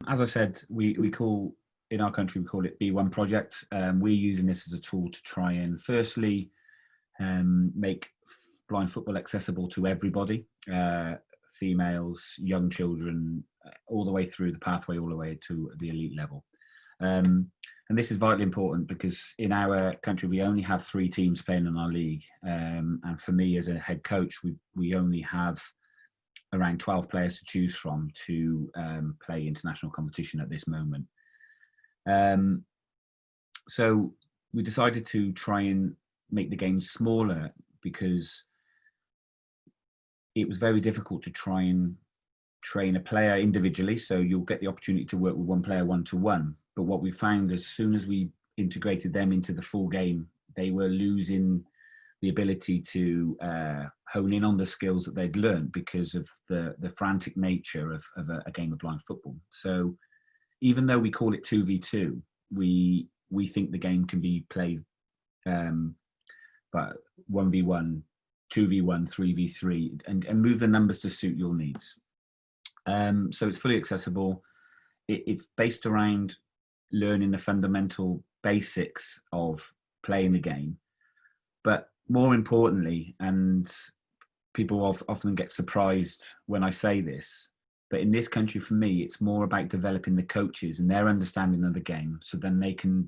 as I said, we call, in our country, we call it B1 Project. We're using this as a tool to try and firstly make blind football accessible to everybody, females, young children, all the way through the pathway, all the way to the elite level. And this is vitally important because in our country, we only have 3 teams playing in our league. And for me as a head coach, we only have around 12 players to choose from to play international competition at this moment. So we decided to try and make the game smaller because it was very difficult to try and train a player individually. So you'll get the opportunity to work with one player one-to-one. But what we found, as soon as we integrated them into the full game, they were losing the ability to hone in on the skills that they'd learned because of the frantic nature of a game of blind football. So even though we call it 2v2, we think the game can be played but 1v1, 2v1, 3v3, and move the numbers to suit your needs. So it's fully accessible. It's based around learning the fundamental basics of playing the game. But more importantly, and people often get surprised when I say this, but in this country, for me, it's more about developing the coaches and their understanding of the game, so then they can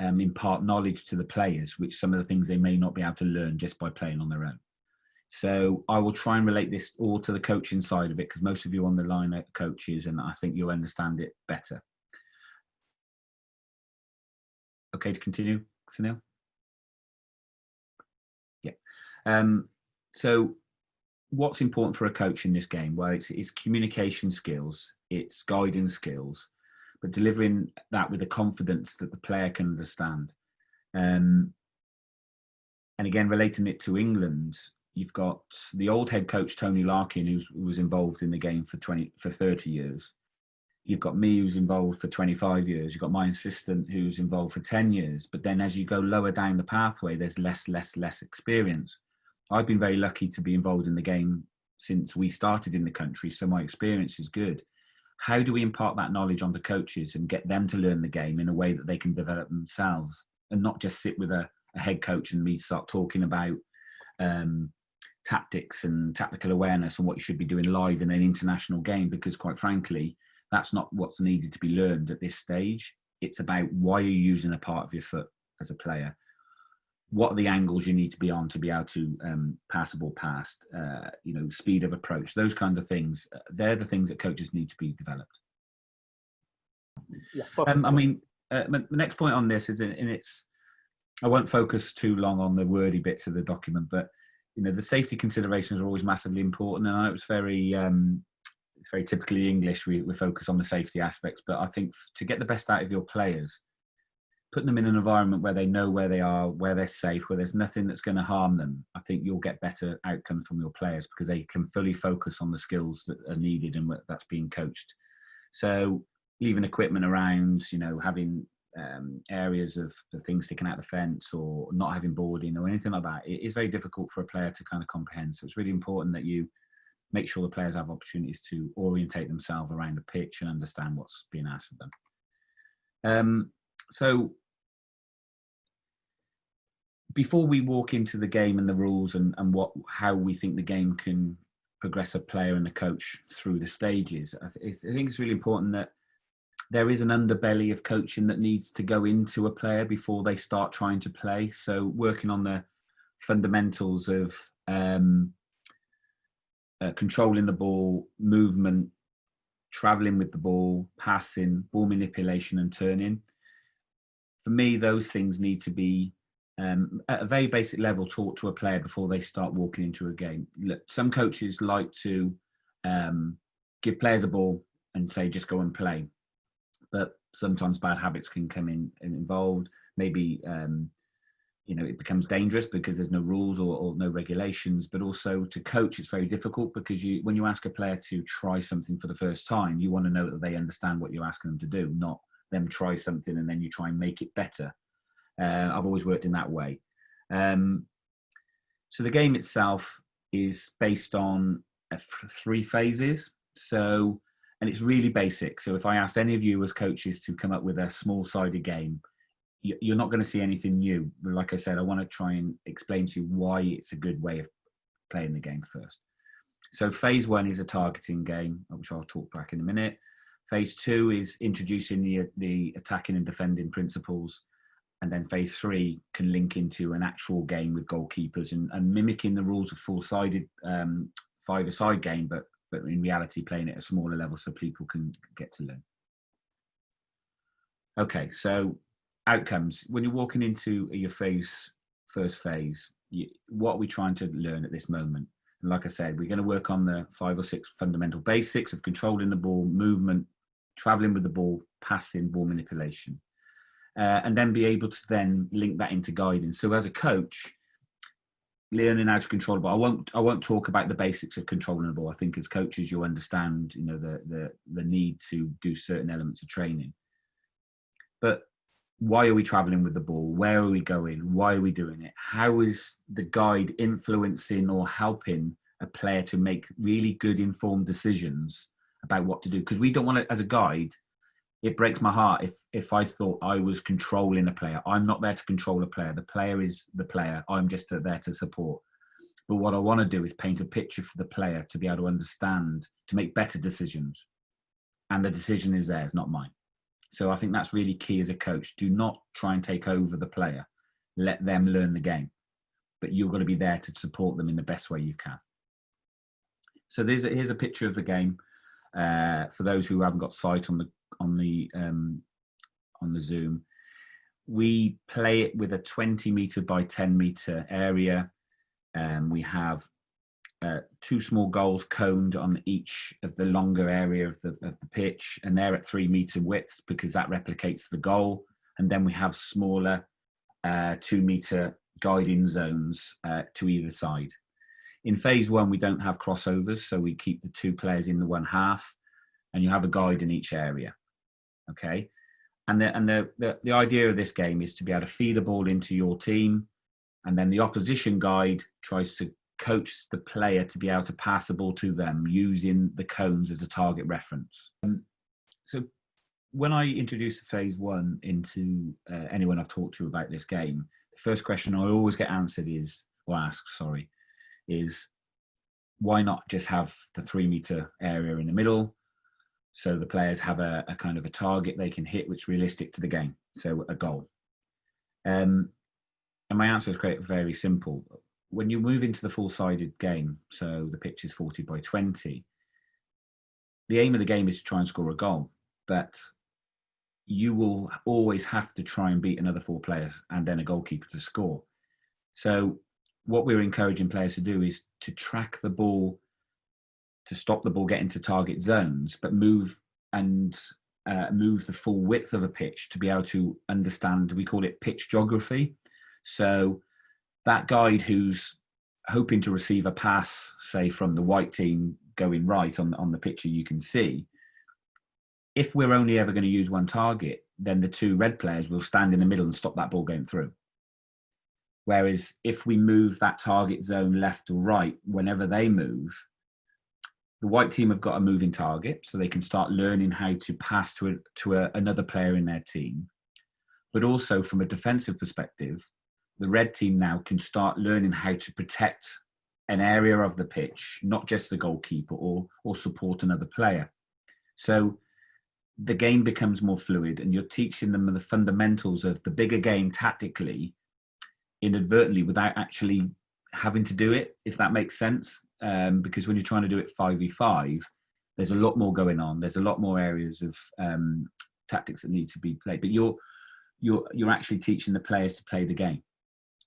impart knowledge to the players, which some of the things they may not be able to learn just by playing on their own. So I will try and relate this all to the coaching side of it, because most of you on the line are coaches, and I think you'll understand it better. Okay, to continue, Sunil? Yeah. So what's important for a coach in this game? Well, it's communication skills, it's guiding skills, but delivering that with a confidence that the player can understand. And again, relating it to England, you've got the old head coach, Tony Larkin, who was involved in the game for 30 years. You've got me, who's involved for 25 years. You've got my assistant, who's involved for 10 years. But then as you go lower down the pathway, there's less experience. I've been very lucky to be involved in the game since we started in the country, so my experience is good. How do we impart that knowledge onto coaches and get them to learn the game in a way that they can develop themselves, and not just sit with a head coach and me start talking about tactics and tactical awareness and what you should be doing live in an international game, because quite frankly, that's not what's needed to be learned at this stage. It's about why you're using a part of your foot as a player. What are the angles you need to be on to be able to pass a ball past, speed of approach, those kinds of things. They're the things that coaches need to be developed. Yeah. The next point on this is, I won't focus too long on the wordy bits of the document, but the safety considerations are always massively important. And I know it's very typically English. We focus on the safety aspects, but I think to get the best out of your players, putting them in an environment where they know where they are, where they're safe, where there's nothing that's going to harm them, I think you'll get better outcomes from your players because they can fully focus on the skills that are needed and that's being coached. So leaving equipment around, having areas of the things sticking out the fence, or not having boarding or anything like that, it is very difficult for a player to kind of comprehend. So it's really important that you make sure the players have opportunities to orientate themselves around the pitch and understand what's being asked of them. So before we walk into the game and the rules and how we think the game can progress a player and the coach through the stages, I think it's really important that there is an underbelly of coaching that needs to go into a player before they start trying to play. So working on the fundamentals of controlling the ball, movement, traveling with the ball, passing, ball manipulation and turning. For me, those things need to be at a very basic level taught to a player before they start walking into a game. Look, some coaches like to give players a ball and say, just go and play. But sometimes bad habits can come in and involved. Maybe, it becomes dangerous because there's no rules or no regulations. But also to coach, it's very difficult because when you ask a player to try something for the first time, you want to know that they understand what you're asking them to do, not them try something and then you try and make it better. I've always worked in that way. So the game itself is based on 3 phases. So And it's really basic. So if I asked any of you as coaches to come up with a small-sided game, you're not going to see anything new. Like I said, I want to try and explain to you why it's a good way of playing the game first. So phase 1 is a targeting game, which I'll talk back in a minute. Phase 2 is introducing the attacking and defending principles. And then phase 3 can link into an actual game with goalkeepers and mimicking the rules of full-sided five-a-side game, but in reality playing at a smaller level so people can get to learn. Okay, so outcomes. When you're walking into your first phase, what are we trying to learn at this moment? And like I said, we're going to work on the 5 or 6 fundamental basics of controlling the ball, movement, traveling with the ball, passing, ball manipulation. And then be able to then link that into guidance. So as a coach, learning how to control the ball. I won't talk about the basics of controlling the ball. I think as coaches, you'll understand, the need to do certain elements of training. But why are we traveling with the ball? Where are we going? Why are we doing it? How is the guide influencing or helping a player to make really good informed decisions about what to do? Because we don't want to, as a guide, it breaks my heart if I thought I was controlling a player. I'm not there to control a player. The player is the player. I'm just there to support. But what I want to do is paint a picture for the player to be able to understand, to make better decisions. And the decision is theirs, not mine. So I think that's really key as a coach. Do not try and take over the player. Let them learn the game. But you're going to be there to support them in the best way you can. So here's a picture of the game. For those who haven't got sight on the Zoom, we play it with a 20 meter by 10 meter area. We have 2 small goals coned on each of the longer area of the pitch, and they're at 3 meter width because that replicates the goal. And then we have smaller 2 meter guiding zones to either side. In phase 1, we don't have crossovers, so we keep the 2 players in the one half, and you have a guide in each area. Okay, and the idea of this game is to be able to feed a ball into your team, and then the opposition guide tries to coach the player to be able to pass the ball to them using the cones as a target reference. So when I introduce phase 1 into anyone I've talked to about this game, the first question I always get answered is why not just have the 3 meter area in the middle? So the players have a kind of a target they can hit, which is realistic to the game. So a goal. And my answer is very simple. When you move into the full-sided game, so the pitch is 40 by 20, the aim of the game is to try and score a goal. But you will always have to try and beat another 4 players and then a goalkeeper to score. So what we're encouraging players to do is to track the ball, to stop the ball getting to target zones, but move the full width of a pitch to be able to understand, we call it pitch geography. So that guide who's hoping to receive a pass, say from the white team going right on the picture you can see, if we're only ever going to use one target, then the 2 red players will stand in the middle and stop that ball going through. Whereas if we move that target zone left or right, whenever they move, the white team have got a moving target, so they can start learning how to pass to another player in their team. But also from a defensive perspective, the red team now can start learning how to protect an area of the pitch, not just the goalkeeper, or support another player. So the game becomes more fluid, and you're teaching them the fundamentals of the bigger game tactically, inadvertently, without actually having to do it, if that makes sense. Because when you're trying to do it 5v5, there's a lot more going on. There's a lot more areas of tactics that need to be played. But you're actually teaching the players to play the game.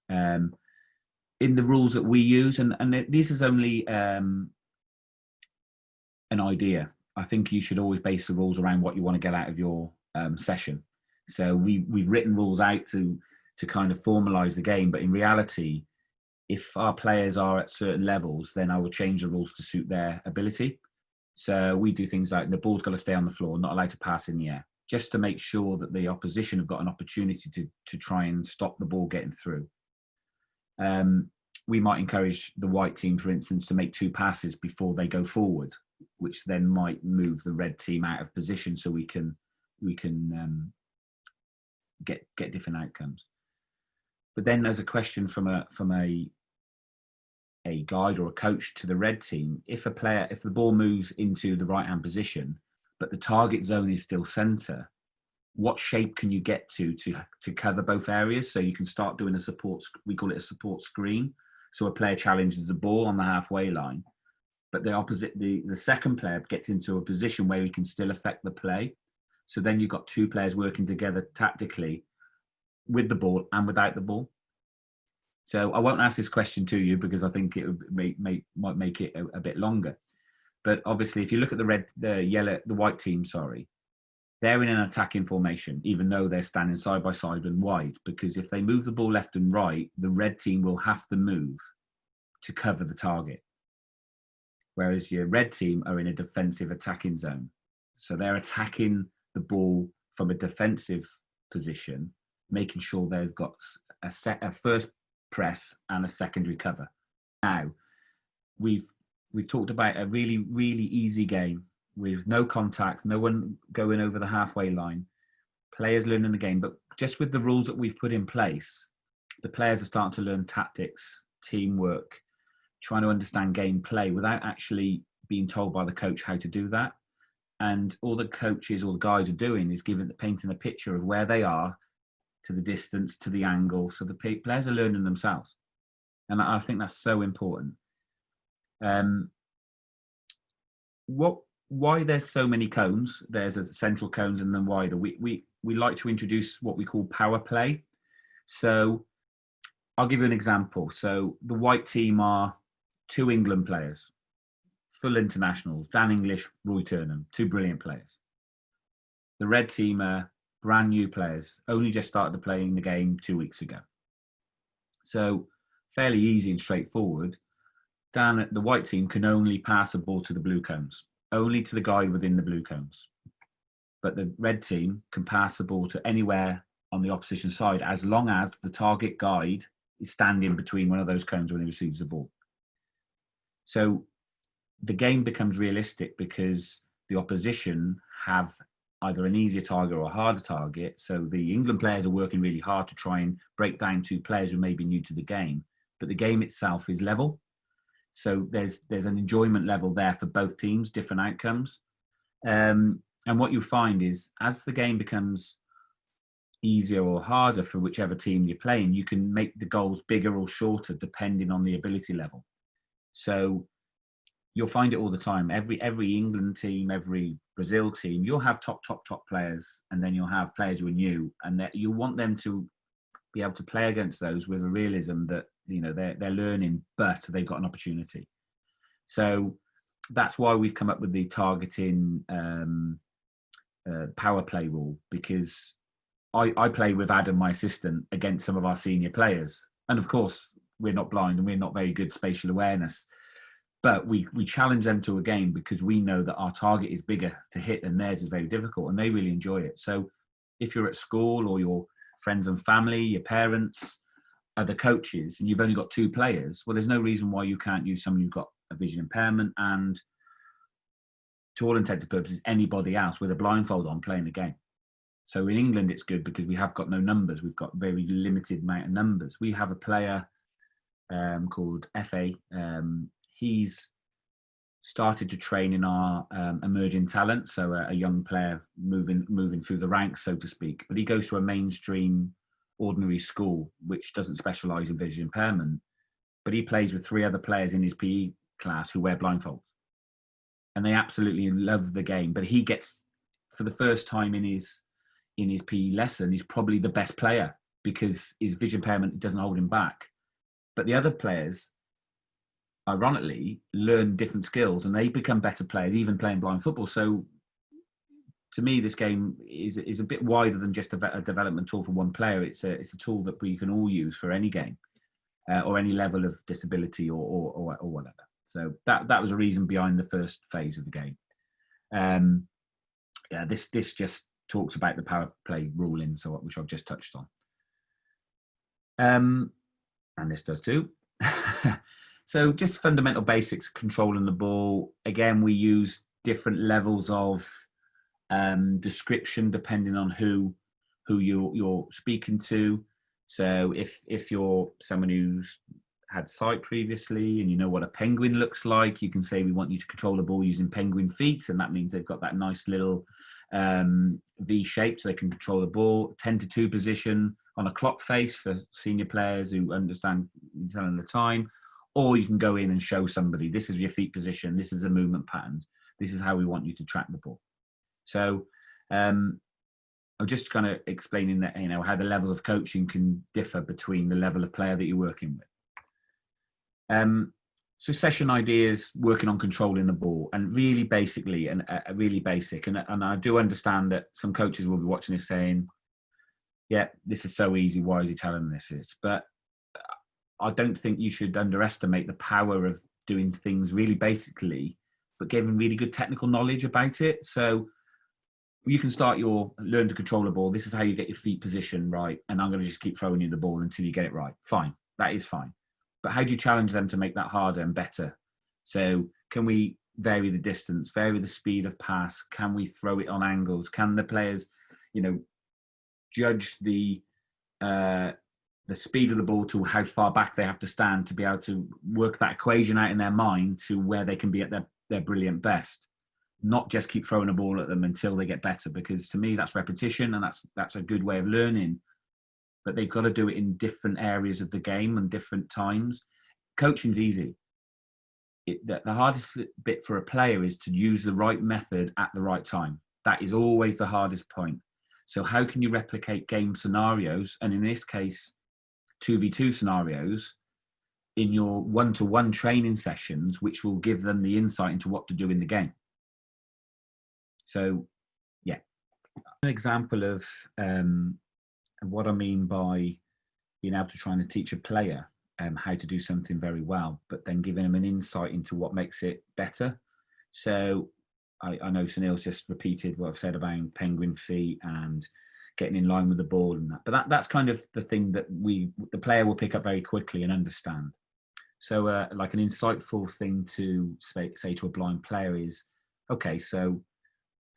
In the rules that we use, and this is only an idea. I think you should always base the rules around what you want to get out of your session. So we've written rules out to kind of formalize the game, but in reality, if our players are at certain levels, then I will change the rules to suit their ability. So we do things like the ball's got to stay on the floor, not allowed to pass in the air, just to make sure that the opposition have got an opportunity to try and stop the ball getting through. We might encourage the white team, for instance, to make 2 passes before they go forward, which then might move the red team out of position, so we can get different outcomes. But then there's a question from a guide or a coach to the red team. If the ball moves into the right hand position, but the target zone is still center, what shape can you get to cover both areas? So you can start doing a support, we call it a support screen. So a player challenges the ball on the halfway line, but the second player gets into a position where he can still affect the play. So then you've got two players working together tactically with the ball and without the ball. So I won't ask this question to you because I think it might make it a bit longer. But obviously, if you look at the white team, they're in an attacking formation, even though they're standing side by side and wide, because if they move the ball left and right, the red team will have to move to cover the target. Whereas your red team are in a defensive attacking zone. So they're attacking the ball from a defensive position, making sure they've got a first press and a secondary cover. Now, we've talked about a really, really easy game with no contact, no one going over the halfway line, players learning the game. But just with the rules that we've put in place, the players are starting to learn tactics, teamwork, trying to understand gameplay without actually being told by the coach how to do that. And all the coaches or the guides are doing is painting a picture of where they are, to the distance, to the angle. So the players are learning themselves. And I think that's so important. Why there's so many cones? There's a central cones and then wider. We like to introduce what we call power play. So I'll give you an example. So the white team are 2 England players, full internationals, Dan English, Roy Turnham, 2 brilliant players. The red team are brand new players, only just started playing the game 2 weeks ago. So fairly easy and straightforward. Dan at the white team can only pass the ball to the blue cones, only to the guide within the blue cones. But the red team can pass the ball to anywhere on the opposition side, as long as the target guide is standing between one of those cones when he receives the ball. So the game becomes realistic because the opposition have either an easier target or a harder target. So the England players are working really hard to try and break down 2 players who may be new to the game, but the game itself is level. So there's an enjoyment level there for both teams, different outcomes. And what you find is as the game becomes easier or harder for whichever team you're playing, you can make the goals bigger or shorter depending on the ability level. So you'll find it all the time. Every England team, every Brazil team, you'll have top players, and then you'll have players who are new, and that you want them to be able to play against those with a realism that they're learning, but they've got an opportunity. So that's why we've come up with the targeting power play rule, because I play with Adam, my assistant, against some of our senior players, and of course we're not blind and we're not very good spatial awareness. But we challenge them to a game because we know that our target is bigger to hit and theirs is very difficult, and they really enjoy it. So if you're at school or your friends and family, your parents, other coaches, and you've only got 2 players, well, there's no reason why you can't use someone who's got a vision impairment and, to all intents and purposes, anybody else with a blindfold on playing the game. So in England, it's good because we have got no numbers. We've got very limited amount of numbers. We have a player called FA. He's started to train in our emerging talent, so a young player moving through the ranks, so to speak. But he goes to a mainstream ordinary school, which doesn't specialise in vision impairment. But he plays with 3 other players in his PE class who wear blindfolds. And they absolutely love the game. But he gets, for the first time in his PE lesson, he's probably the best player because his vision impairment doesn't hold him back. But the other players, ironically, learn different skills and they become better players, even playing blind football. So to me, this game is a bit wider than just a development tool for one player. It's a tool that we can all use for any game or any level of disability or whatever. So that was a reason behind the first phase of the game. This just talks about the power play ruling, which I've just touched on. And this does too. So just fundamental basics, controlling the ball. Again, we use different levels of description depending on who you're speaking to. So if you're someone who's had sight previously and you know what a penguin looks like, you can say we want you to control the ball using penguin feet, and that means they've got that nice little V shape so they can control the ball. 10 to 2 position on a clock face for senior players who understand telling the time. Or you can go in and show somebody, this is your feet position, this is the movement patterns, this is how we want you to track the ball. So I'm just kind of explaining that, you know, how the levels of coaching can differ between the level of player that you're working with. So session ideas, working on controlling the ball, and really basically, and really basic. And I do understand that some coaches will be watching this saying, yeah, this is so easy, why is he telling this? But I don't think you should underestimate the power of doing things really basically, but giving really good technical knowledge about it. So you can start your learn to control the ball. This is how you get your feet positioned right. And I'm going to just keep throwing you the ball until you get it right. Fine. That is fine. But how do you challenge them to make that harder and better? So can we vary the distance, vary the speed of pass? Can we throw it on angles? Can the players, you know, judge the speed of the ball to how far back they have to stand to be able to work that equation out in their mind to where they can be at their brilliant best? Not just keep throwing a ball at them until they get better, because to me that's repetition and that's a good way of learning. But they've got to do it in different areas of the game and different times. Coaching's easy. The hardest bit for a player is to use the right method at the right time. That is always the hardest point. So how can you replicate game scenarios, and in this case 2v2 scenarios, in your one-to-one training sessions, which will give them the insight into what to do in the game? So yeah, an example of what I mean by being able to try and teach a player how to do something very well, but then giving them an insight into what makes it better. So I know Sunil's just repeated what I've said about penguin feet and getting in line with the ball and that, but that's kind of the thing that the player will pick up very quickly and understand. So like an insightful thing to say to a blind player is, okay, so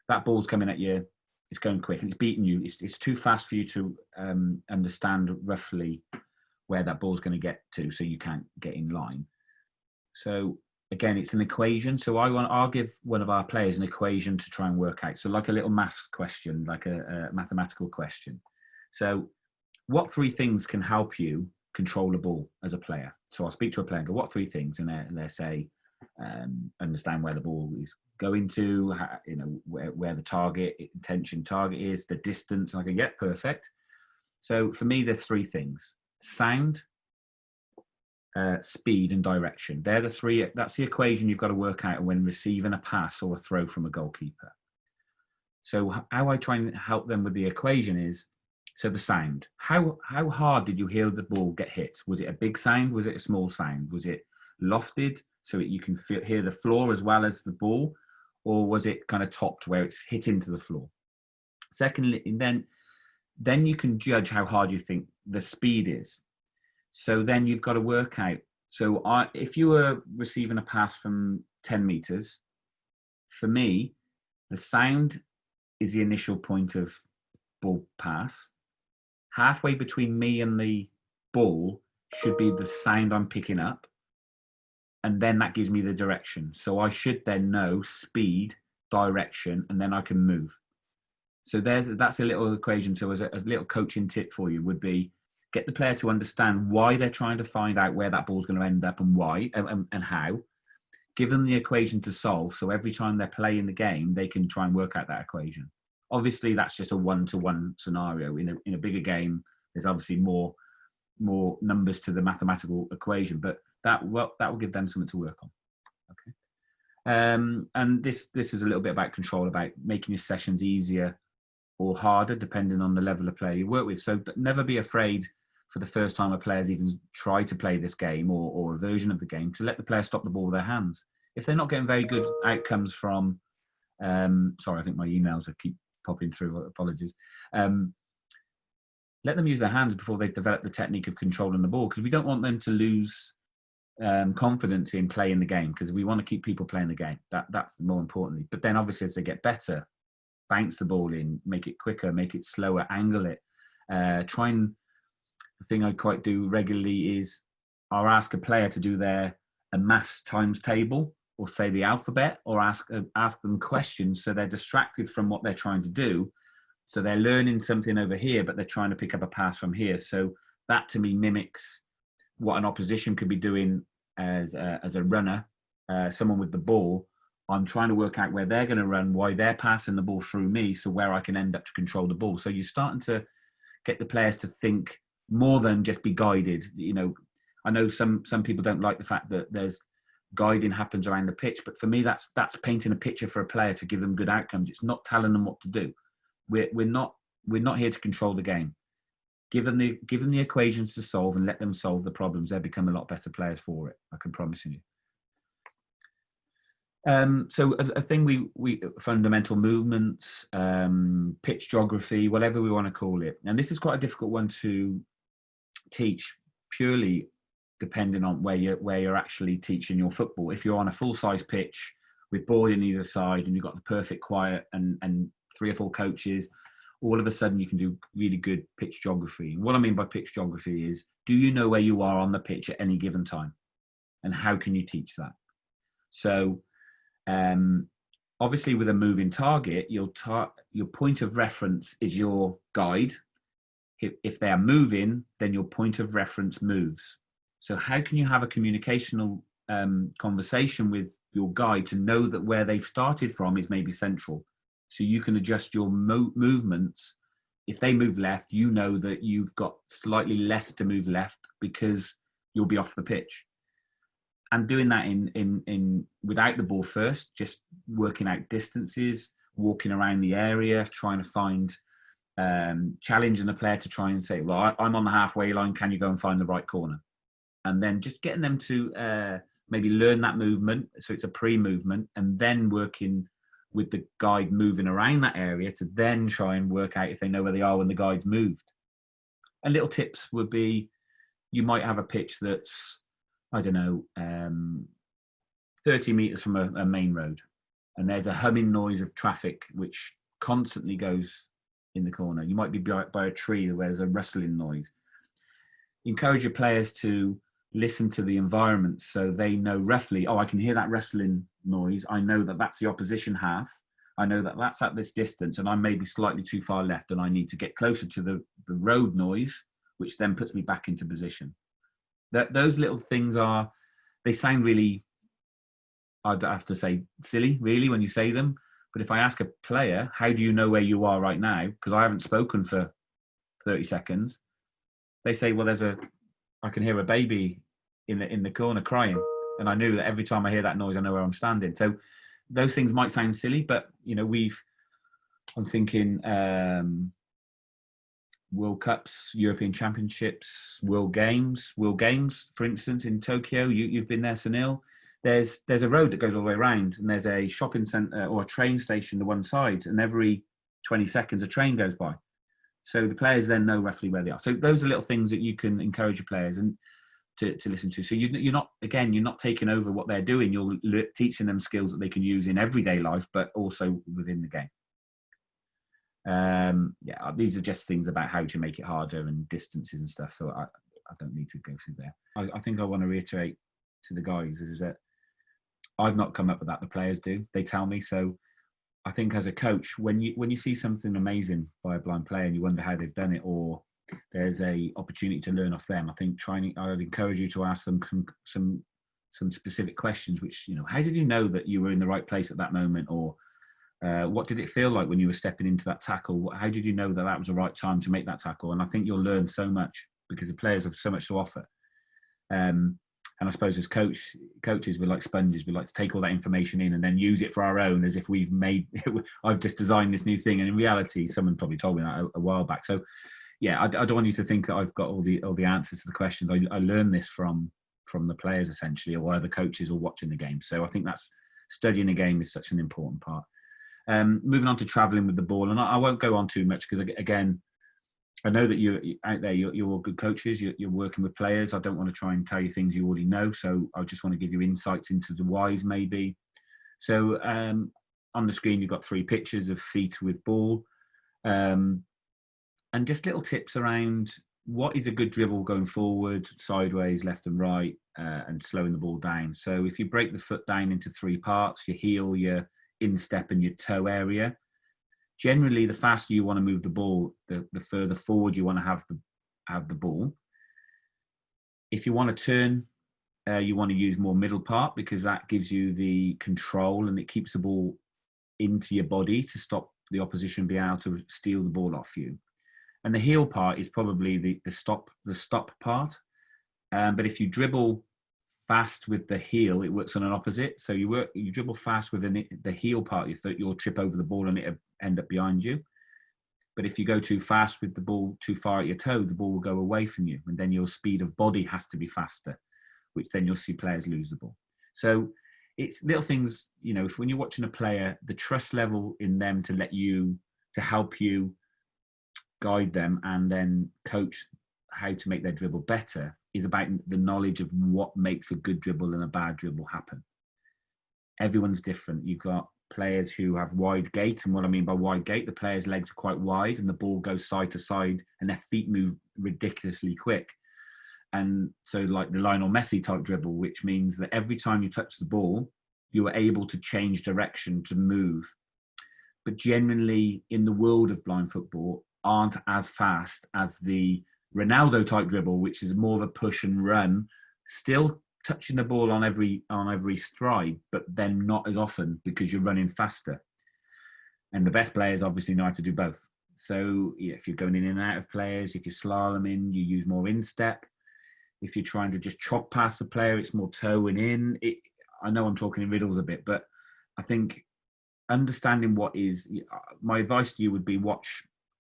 that ball's coming at you, it's going quick and it's beating you. It's too fast for you to understand roughly where that ball's going to get to, so you can't get in line. So again, it's an equation. So I'll give one of our players an equation to try and work out. So like a little maths question, like a mathematical question. So what 3 things can help you control a ball as a player? So I'll speak to a player and go, what 3 things? And they say, understand where the ball is going to, you know, where the target is, the distance. And I go, yeah, perfect. So for me, there's 3 things: sound, speed, and direction. They're the 3. That's the equation you've got to work out when receiving a pass or a throw from a goalkeeper. So how I try and help them with the equation is, so the sound. How hard did you hear the ball get hit? Was it a big sound? Was it a small sound? Was it lofted so you can hear the floor as well as the ball? Or was it kind of topped where it's hit into the floor? Secondly, then you can judge how hard you think the speed is. So then you've got to work out. So if you were receiving a pass from 10 meters, for me, the sound is the initial point of ball pass. Halfway between me and the ball should be the sound I'm picking up. And then that gives me the direction. So I should then know speed, direction, and then I can move. So that's a little equation. So as a little coaching tip for you would be, get the player to understand why they're trying to find out where that ball's going to end up and why and how. Give them the equation to solve. So every time they're playing the game, they can try and work out that equation. Obviously, that's just a one-to-one scenario. In a bigger game, there's obviously more numbers to the mathematical equation, but that will give them something to work on. Okay. And this is a little bit about control, about making your sessions easier or harder depending on the level of player you work with. So never be afraid for the first time a player's even try to play this game or a version of the game to let the player stop the ball with their hands. If they're not getting very good outcomes from, sorry, I think my emails keep popping through, apologies. Let them use their hands before they've developed the technique of controlling the ball, because we don't want them to lose confidence in playing the game, because we want to keep people playing the game. That's more importantly. But then obviously as they get better, bounce the ball in, make it quicker, make it slower, angle it. The thing I quite do regularly is I'll ask a player to do a maths times table, or say the alphabet, or ask them questions so they're distracted from what they're trying to do. So they're learning something over here, but they're trying to pick up a pass from here. So that to me mimics what an opposition could be doing as a runner, someone with the ball. I'm trying to work out where they're going to run, why they're passing the ball through me, so where I can end up to control the ball. So you're starting to get the players to think more than just be guided. You know, I know some people don't like the fact that there's guiding happens around the pitch, but for me, that's painting a picture for a player to give them good outcomes. It's not telling them what to do. We're not here to control the game. Give them the equations to solve and let them solve the problems. They'll become a lot better players for it. I can promise you. So a thing we fundamental movements, pitch geography, whatever we want to call it. And this is quite a difficult one to teach, purely depending on where you're actually teaching your football. If you're on a full-size pitch with board on either side and you've got the perfect quiet and 3 or 4 coaches, all of a sudden you can do really good pitch geography. And what I mean by pitch geography is, do you know where you are on the pitch at any given time? And how can you teach that? So obviously with a moving target, your point of reference is your guide. If they are moving, then your point of reference moves. So how can you have a communicational conversation with your guide to know that where they've started from is maybe central? So you can adjust your movements. If they move left, you know that you've got slightly less to move left because you'll be off the pitch. And doing that in without the ball first, just working out distances, walking around the area, trying to find, challenging the player to try and say, well, I'm on the halfway line, can you go and find the right corner? And then just getting them to maybe learn that movement. So it's a pre-movement, and then working with the guide moving around that area to then try and work out if they know where they are when the guide's moved. And little tips would be, you might have a pitch that's, I don't know, 30 meters from a main road, and there's a humming noise of traffic which constantly goes in the corner. You might be by a tree where there's a rustling noise. Encourage your players to listen to the environment so they know roughly, I can hear that rustling noise. I know that that's the opposition half. I know that that's at this distance, and I'm maybe slightly too far left, and I need to get closer to the road noise, which then puts me back into position. Those little things they sound really, I'd have to say, silly, really, when you say them. But if I ask a player, how do you know where you are right now? Because I haven't spoken for 30 seconds. They say, well, I can hear a baby in the corner crying. And I knew that every time I hear that noise, I know where I'm standing. So those things might sound silly, but, you know, I'm thinking World Cups, European Championships, World Games, for instance, in Tokyo. You've been there, Sunil. There's a road that goes all the way around, and there's a shopping centre or a train station to one side, and every 20 seconds a train goes by. So the players then know roughly where they are. So those are little things that you can encourage your players and to listen to. So you're not taking over what they're doing. You're teaching them skills that they can use in everyday life, but also within the game. These are just things about how to make it harder and distances and stuff. So I don't need to go through there. I think I want to reiterate to the guys is that I've not come up with that. The players do. They tell me. So I think as a coach, when you see something amazing by a blind player and you wonder how they've done it, or there's a opportunity to learn off them, I think I would encourage you to ask them some specific questions, which, you know, how did you know that you were in the right place at that moment? Or what did it feel like when you were stepping into that tackle? How did you know that was the right time to make that tackle? And I think you'll learn so much because the players have so much to offer. And I suppose as coaches, we're like sponges. We like to take all that information in and then use it for our own, as if I've just designed this new thing. And in reality, someone probably told me that a while back. So yeah, I don't want you to think that I've got all the answers to the questions. I learned this from the players essentially, or other coaches, or watching the game. So I think that's studying the game is such an important part. Moving on to traveling with the ball, and I won't go on too much because, again, I know that you're out there, you're all good coaches, you're working with players. I don't want to try and tell you things you already know. So I just want to give you insights into the whys maybe. So on the screen, you've got 3 pictures of feet with ball. And just little tips around what is a good dribble going forward, sideways, left and right, and slowing the ball down. So if you break the foot down into 3 parts, your heel, your instep and your toe area, generally, the faster you want to move the ball, the further forward you want to have the ball. If you want to turn, you want to use more middle part because that gives you the control and it keeps the ball into your body to stop the opposition being able to steal the ball off you. And the heel part is probably the stop part. But if you dribble fast with the heel, it works on an opposite. So you dribble fast with the heel part, you'll trip over the ball and it'll end up behind you. But if you go too fast with the ball too far at your toe, the ball will go away from you, and then your speed of body has to be faster, which then you'll see players lose the ball. So it's little things, if when you're watching a player, the trust level in them to help you guide them and then coach how to make their dribble better is about the knowledge of what makes a good dribble and a bad dribble happen. Everyone's different. You've got players who have wide gait, and what I mean by wide gait, the player's legs are quite wide and the ball goes side to side and their feet move ridiculously quick. And so like the Lionel Messi type dribble, which means that every time you touch the ball, you are able to change direction to move. But generally in the world of blind football aren't as fast as the Ronaldo type dribble, which is more of a push and run, still touching the ball on every stride, but then not as often because you're running faster. And the best players obviously know how to do both. So if you're going in and out of players, if you're slaloming, you use more instep. If you're trying to just chop past the player, it's more toe and in. I know I'm talking in riddles a bit, but I think understanding my advice to you would be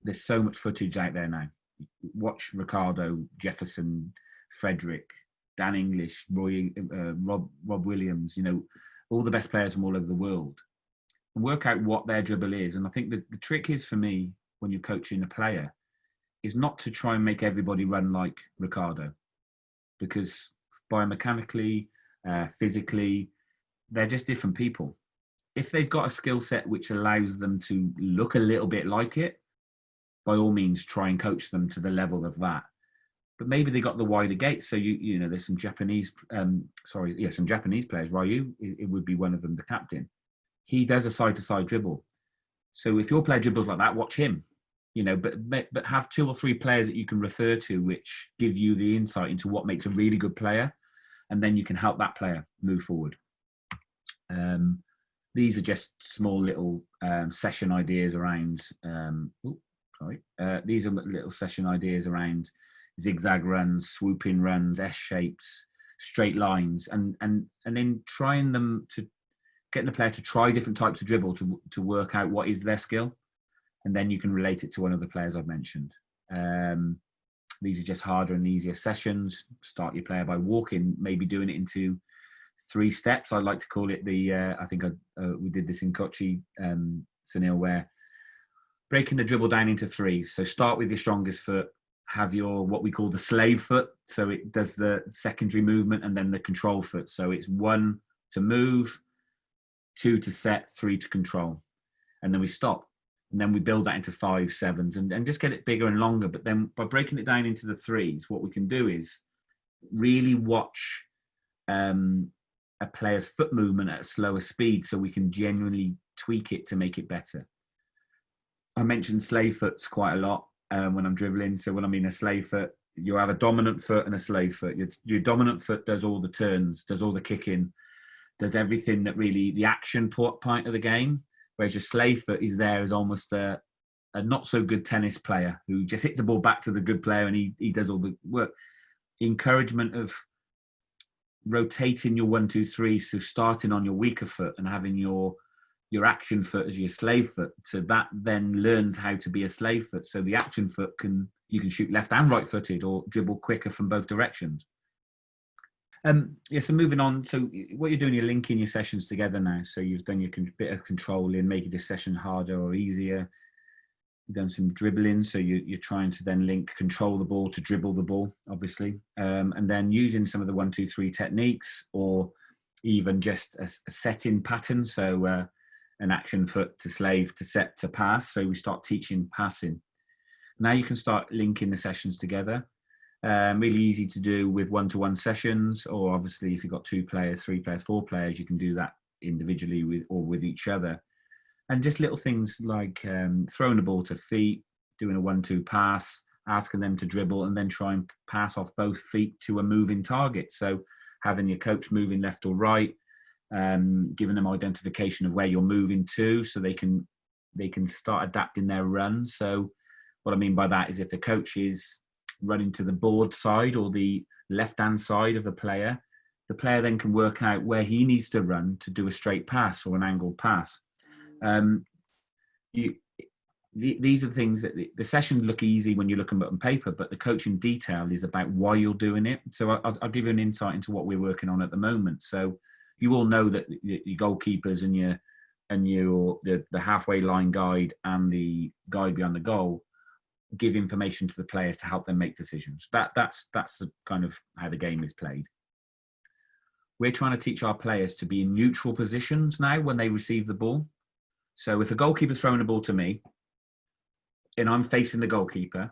there's so much footage out there now. Watch Ricardo, Jefferson, Frederick, Dan English, Rob Williams, all the best players from all over the world, and work out what their dribble is. And I think the trick is for me when you're coaching a player is not to try and make everybody run like Ricardo, because biomechanically, physically, they're just different people. If they've got a skill set which allows them to look a little bit like it, by all means, try and coach them to the level of that. But maybe they got the wider gate. So there's some Japanese, some Japanese players. Ryu, it would be one of them, the captain. He does a side-to-side dribble. So if your player dribbles like that, watch him. But have 2 or 3 players that you can refer to, which give you the insight into what makes a really good player, and then you can help that player move forward. These are just small little session ideas around. These are little session ideas around zigzag runs, swooping runs, S shapes, straight lines, and then trying them to getting the player to try different types of dribble to work out what is their skill, and then you can relate it to one of the players I've mentioned. These are just harder and easier sessions. Start your player by walking, maybe doing it into 3 steps. I like to call it I think we did this in Kochi, Sunil, where breaking the dribble down into 3s. So start with your strongest foot, have your what we call the slave foot. So it does the secondary movement, and then the control foot. So it's 1 to move, 2 to set, 3 to control. And then we stop. And then we build that into 5, 7s and just get it bigger and longer. But then by breaking it down into the 3s, what we can do is really watch a player's foot movement at a slower speed so we can genuinely tweak it to make it better. I mentioned slave foots quite a lot when I'm dribbling. So when I mean a slave foot, you have a dominant foot and a slave foot. Your dominant foot does all the turns, does all the kicking, does everything that really the action part of the game. Whereas your slave foot is there as almost a not so good tennis player who just hits the ball back to the good player and he does all the work. Encouragement of rotating your 1, 2, 3, so starting on your weaker foot and having your action foot as your slave foot. So that then learns how to be a slave foot. So the action foot you can shoot left and right footed or dribble quicker from both directions. So moving on. So what you're doing, you're linking your sessions together now. So you've done your bit of controlling, making this session harder or easier. You've done some dribbling, so you're trying to then link control the ball to dribble the ball, obviously, and then using some of the 1-2-3 techniques, or even just a setting pattern. So an action, foot to slave to set to pass. So we start teaching passing. Now you can start linking the sessions together. Really easy to do with one-to-one sessions, or obviously if you've got 2 players, 3 players, 4 players, you can do that individually with each other. And just little things like throwing the ball to feet, doing a 1-2 pass, asking them to dribble, and then try and pass off both feet to a moving target. So having your coach moving left or right, giving them identification of where you're moving to, so they can start adapting their run. So what I mean by that is if the coach is running to the board side or the left-hand side of the player then can work out where he needs to run to do a straight pass or an angled pass. These are the things that the sessions look easy when you look at them on paper, but the coaching detail is about why you're doing it. So I'll give you an insight into what we're working on at the moment. So you all know that your goalkeepers and the halfway line guide and the guide beyond the goal give information to the players to help them make decisions. That's the kind of how the game is played. We're trying to teach our players to be in neutral positions now when they receive the ball. So if a goalkeeper's throwing a ball to me and I'm facing the goalkeeper,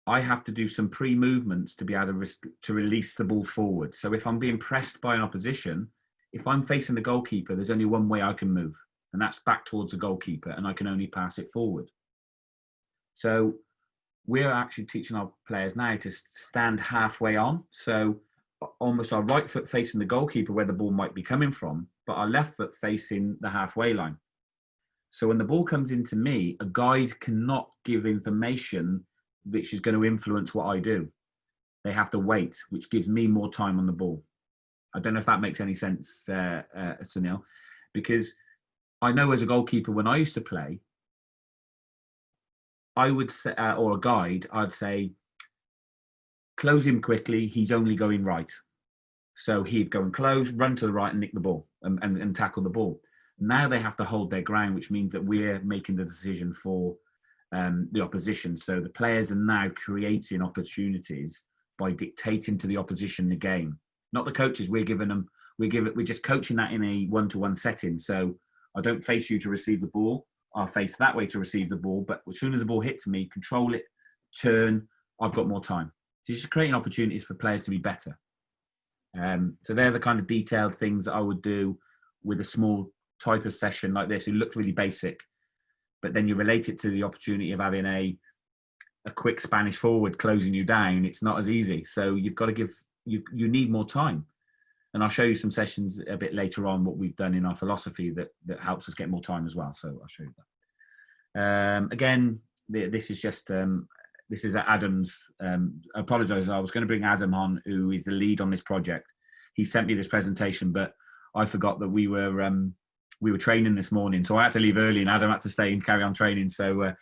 I have to do some pre-movements to be able to release the ball forward. So if I'm being pressed by an opposition, if I'm facing the goalkeeper, there's only one way I can move, and that's back towards the goalkeeper, and I can only pass it forward. So we're actually teaching our players now to stand halfway on. So almost our right foot facing the goalkeeper where the ball might be coming from, but our left foot facing the halfway line. So when the ball comes into me, a guide cannot give information which is going to influence what I do. They have to wait, which gives me more time on the ball. I don't know if that makes any sense, Sunil, because I know as a goalkeeper, when I used to play, I would say, or a guide, I'd say, close him quickly, he's only going right. So he'd go and close, run to the right and nick the ball and tackle the ball. Now they have to hold their ground, which means that we're making the decision for the opposition. So the players are now creating opportunities by dictating to the opposition the game. Not the coaches, we're just coaching that in a one-to-one setting. So I don't face you to receive the ball. I'll face that way to receive the ball. But as soon as the ball hits me, control it, turn, I've got more time. So just creating opportunities for players to be better. So they're the kind of detailed things that I would do with a small type of session like this. It looks really basic, but then you relate it to the opportunity of having a quick Spanish forward closing you down. It's not as easy. So you've got to give, you need more time. And I'll show you some sessions a bit later on, what we've done in our philosophy that helps us get more time as well. So I'll show you that. Again, this is just, this is Adam's, I apologize. I was going to bring Adam on, who is the lead on this project. He sent me this presentation, but I forgot that we were training this morning. So I had to leave early and Adam had to stay and carry on training. So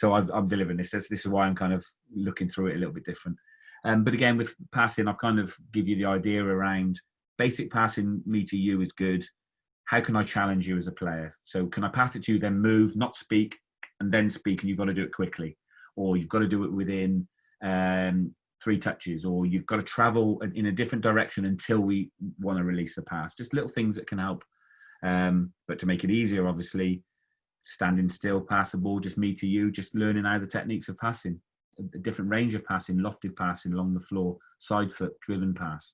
I'm delivering this. This is why I'm kind of looking through it a little bit different. But again, with passing, I've kind of give you the idea around basic passing, me to you is good. How can I challenge you as a player? So can I pass it to you, then move, not speak, and then speak, and you've got to do it quickly. Or you've got to do it within 3 touches, or you've got to travel in a different direction until we want to release the pass. Just little things that can help. But to make it easier, obviously, standing still, pass the ball, just me to you, just learning how the techniques of passing, a different range of passing, lofted passing along the floor, side foot, driven pass.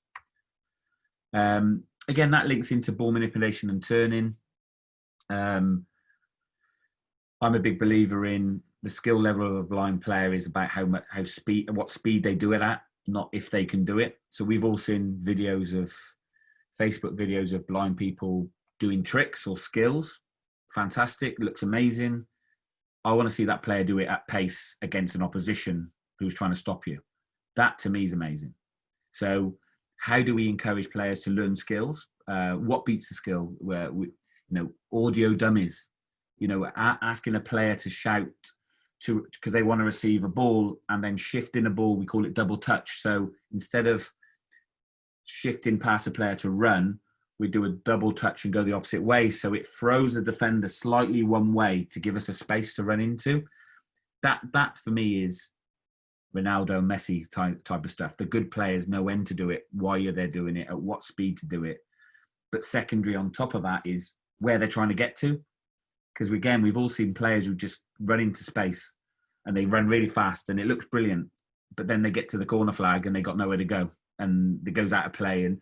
Again, that links into ball manipulation and turning. I'm a big believer in the skill level of a blind player is about what speed they do it at, not if they can do it. So we've all seen Facebook videos of blind people doing tricks or skills. Fantastic, looks amazing. I want to see that player do it at pace against an opposition who's trying to stop you. That to me is amazing. So how do we encourage players to learn skills? What beats the skill? Where audio dummies. Asking a player to shout because they want to receive a ball and then shifting a ball. We call it double touch. So instead of shifting past a player to run, we do a double touch and go the opposite way. So it throws the defender slightly one way to give us a space to run into. That for me is Ronaldo, Messi type of stuff. The good players know when to do it, why they're doing it, at what speed to do it. But secondary on top of that is where they're trying to get to. Because again, we've all seen players who just run into space and they run really fast and it looks brilliant. But then they get to the corner flag and they got nowhere to go. And it goes out of play. And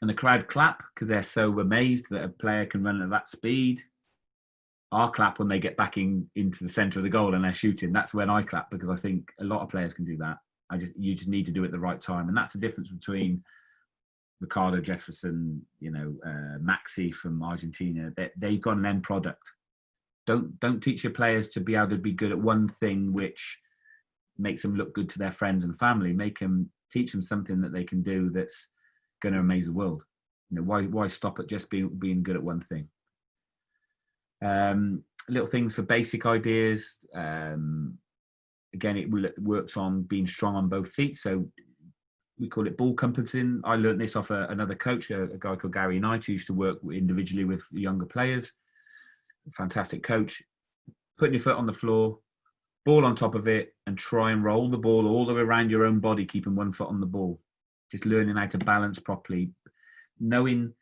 the crowd clap because they're so amazed that a player can run at that speed. I'll clap when they get back into the centre of the goal and they're shooting. That's when I clap because I think a lot of players can do that. You just need to do it at the right time. And that's the difference between Ricardo, Jefferson, Maxi from Argentina. They've got an end product. Don't teach your players to be able to be good at one thing which makes them look good to their friends and family. Teach them something that they can do that's going to amaze the world. Why stop at just being good at one thing? Little things for basic ideas. Again, it works on being strong on both feet. So we call it ball compassing. I learned this off another coach, a guy called Gary Knight, who used to work individually with younger players. Fantastic coach. Putting your foot on the floor, ball on top of it, and try and roll the ball all the way around your own body, keeping one foot on the ball. Just learning how to balance properly, knowing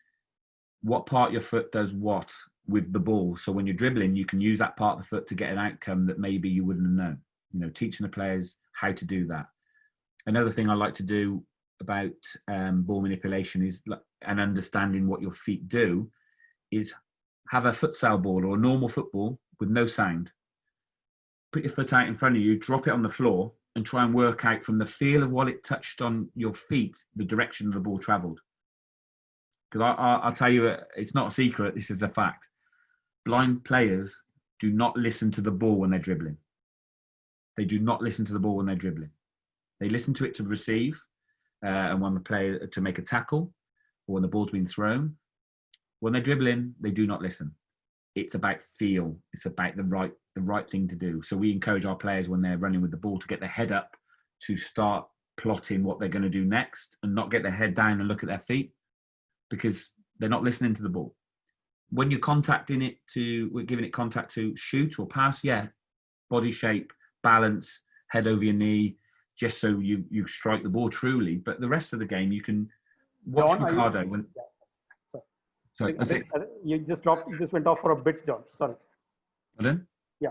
what part of your foot does what with the ball. So when you're dribbling, you can use that part of the foot to get an outcome that maybe you wouldn't have known. Teaching the players how to do that. Another thing I like to do about ball manipulation is, and understanding what your feet do, is have a futsal ball or a normal football with no sound. Put your foot out in front of you, drop it on the floor, and try and work out from the feel of what it touched on your feet, the direction the ball travelled. Because I'll tell you, it's not a secret, this is a fact. Blind players do not listen to the ball when they're dribbling. They do not listen to the ball when they're dribbling. They listen to it to receive and when the player to make a tackle or when the ball's been thrown. When they're dribbling, they do not listen. It's about feel. It's about the right thing to do. So we encourage our players when they're running with the ball to get their head up, to start plotting what they're going to do next and not get their head down and look at their feet because they're not listening to the ball. When you're we're giving it contact to shoot or pass, body shape, balance, head over your knee, just so you strike the ball truly. But the rest of the game, you can watch John, Ricardo. Sorry, you just went off for a bit, John. Sorry. Pardon? Yeah.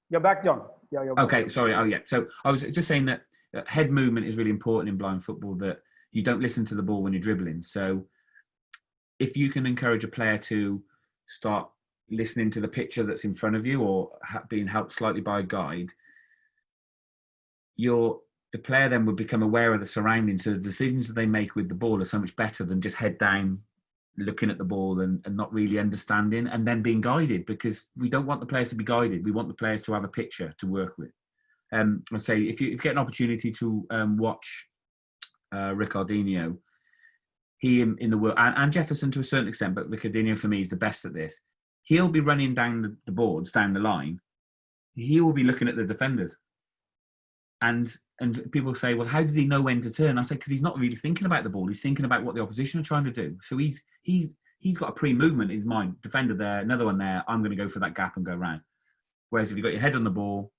You're back, John. Yeah. You're back. Okay, sorry. Oh, yeah. So I was just saying that head movement is really important in blind football, that you don't listen to the ball when you're dribbling. So if you can encourage a player to start listening to the picture that's in front of you or being helped slightly by a guide, the player then would become aware of the surroundings. So the decisions that they make with the ball are so much better than just head down, looking at the ball and not really understanding and then being guided, because we don't want the players to be guided. We want the players to have a picture to work with. I say if you get an opportunity to watch Ricardinho, he in the world, and Jefferson to a certain extent, but Ricardinho for me is the best at this. He'll be running down the boards, down the line. He will be looking at the defenders. And people say, well, how does he know when to turn? I say, because he's not really thinking about the ball. He's thinking about what the opposition are trying to do. So he's got a pre-movement in his mind. Defender there, another one there. I'm going to go for that gap and go round. Whereas if you've got your head on the ball,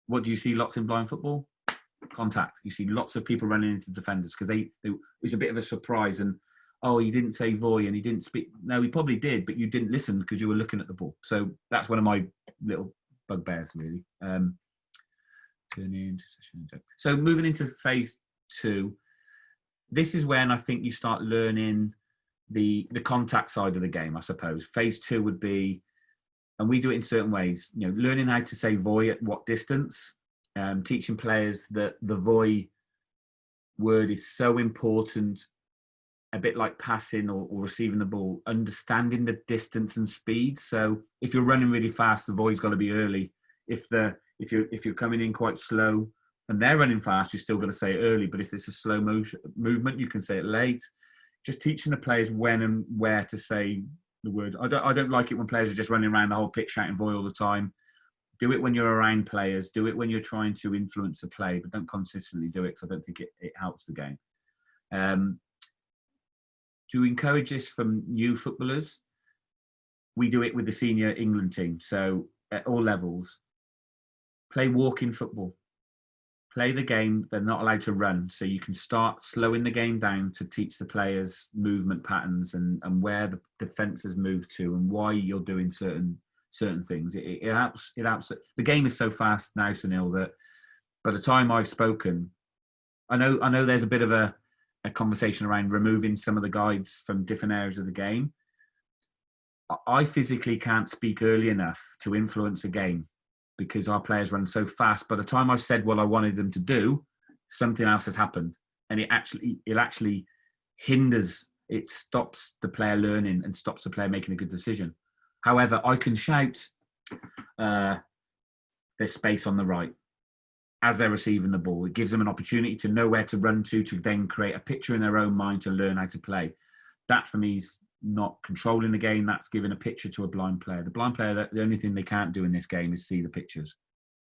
what do you see lots in blind football? Contact. You see lots of people running into defenders because it's a bit of a surprise. And, oh, he didn't say voy and he didn't speak. No, he probably did, but you didn't listen because you were looking at the ball. So that's one of my little bugbears, really. So moving into phase 2, this is when I think you start learning the contact side of the game, I suppose. Phase 2 would be, and we do it in certain ways, learning how to say voy at what distance, teaching players that the voy word is so important, a bit like passing or receiving the ball, understanding the distance and speed. So if you're running really fast, the voy's got to be early. If you're coming in quite slow and they're running fast, you're still going to say it early. But if it's a slow motion movement, you can say it late. Just teaching the players when and where to say the word. I don't like it when players are just running around the whole pitch shouting voy all the time. Do it when you're around players. Do it when you're trying to influence the play, but don't consistently do it because I don't think it helps the game. to encourage this from new footballers, we do it with the senior England team. So at all levels, play walking football. Play the game. They're not allowed to run. So you can start slowing the game down to teach the players movement patterns and where the defenses move to and why you're doing certain things. It helps. It helps. The game is so fast now, Sunil, that by the time I've spoken, I know there's a bit of a conversation around removing some of the guides from different areas of the game. I physically can't speak early enough to influence a game because our players run so fast. By the time I've said what I wanted them to do, something else has happened. And it actually hinders, it stops the player learning and stops the player making a good decision. However, I can shout, there's space on the right as they're receiving the ball. It gives them an opportunity to know where to run to then create a picture in their own mind to learn how to play. That for me is not controlling the game. That's giving a picture to a blind player. The blind player, the only thing they can't do in this game is see the pictures.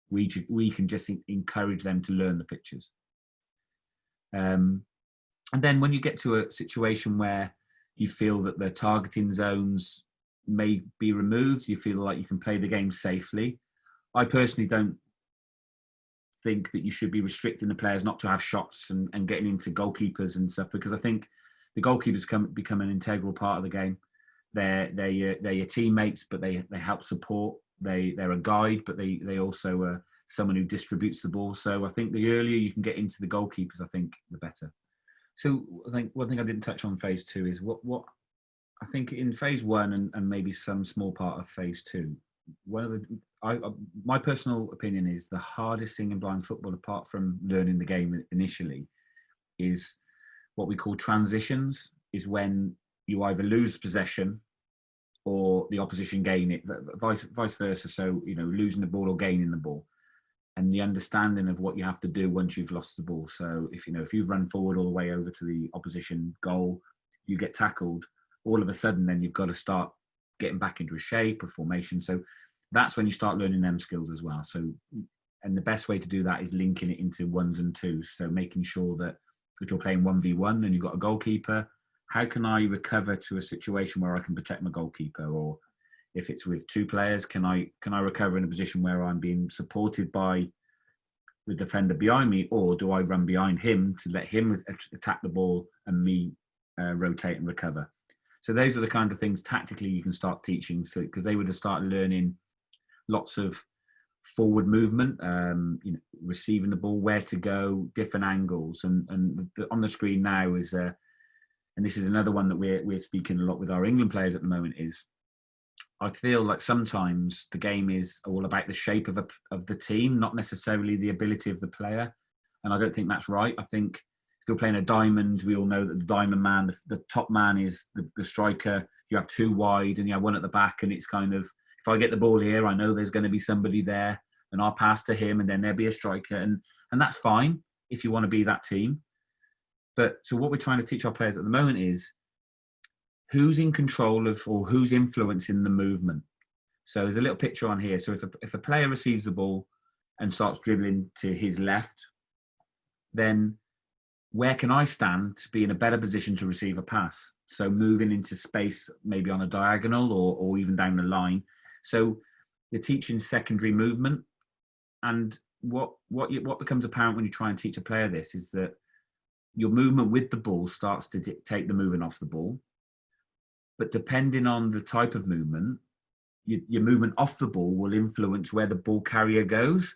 We can just encourage them to learn the pictures. And then when you get to a situation where you feel that the targeting zones may be removed, you feel like you can play the game safely. I personally don't think that you should be restricting the players not to have shots and getting into goalkeepers and stuff, because I think the goalkeepers become an integral part of the game. They're your teammates, but they help support. They're a guide, but they also are someone who distributes the ball. So I think the earlier you can get into the goalkeepers, I think the better. So I think one thing I didn't touch on phase 2 is what I think in phase 1 and maybe some small part of phase 2. My personal opinion is the hardest thing in blind football, apart from learning the game initially, is what we call transitions. Is when you either lose possession or the opposition gain it, vice versa. So, losing the ball or gaining the ball, and the understanding of what you have to do once you've lost the ball. So if you run forward all the way over to the opposition goal, you get tackled, all of a sudden then you've got to start getting back into a shape, a formation. So that's when you start learning them skills as well. So, and the best way to do that is linking it into 1s and 2s. So making sure that if you're playing 1v1 and you've got a goalkeeper, how can I recover to a situation where I can protect my goalkeeper? Or if it's with 2 players, can I recover in a position where I'm being supported by the defender behind me, or do I run behind him to let him attack the ball and me rotate and recover? So those are the kind of things tactically you can start teaching. So because they would have started learning lots of forward movement, receiving the ball, where to go, different angles, and on the screen now is and this is another one that we're speaking a lot with our England players at the moment, is I feel like sometimes the game is all about the shape of the team, not necessarily the ability of the player. And I don't think that's right. I think if you're playing a diamond, we all know that the diamond man, the top man is the striker. You have 2 wide and you have 1 at the back, and it's kind of, if I get the ball here, I know there's going to be somebody there, and I'll pass to him, and then there'll be a striker, and that's fine if you want to be that team. But so what we're trying to teach our players at the moment is who's in control of, or who's influencing the movement. So there's a little picture on here. So if a player receives the ball and starts dribbling to his left, then where can I stand to be in a better position to receive a pass? So moving into space, maybe on a diagonal or even down the line. So you're teaching secondary movement. And what becomes apparent when you try and teach a player this is that your movement with the ball starts to dictate the movement off the ball. But depending on the type of movement, your movement off the ball will influence where the ball carrier goes.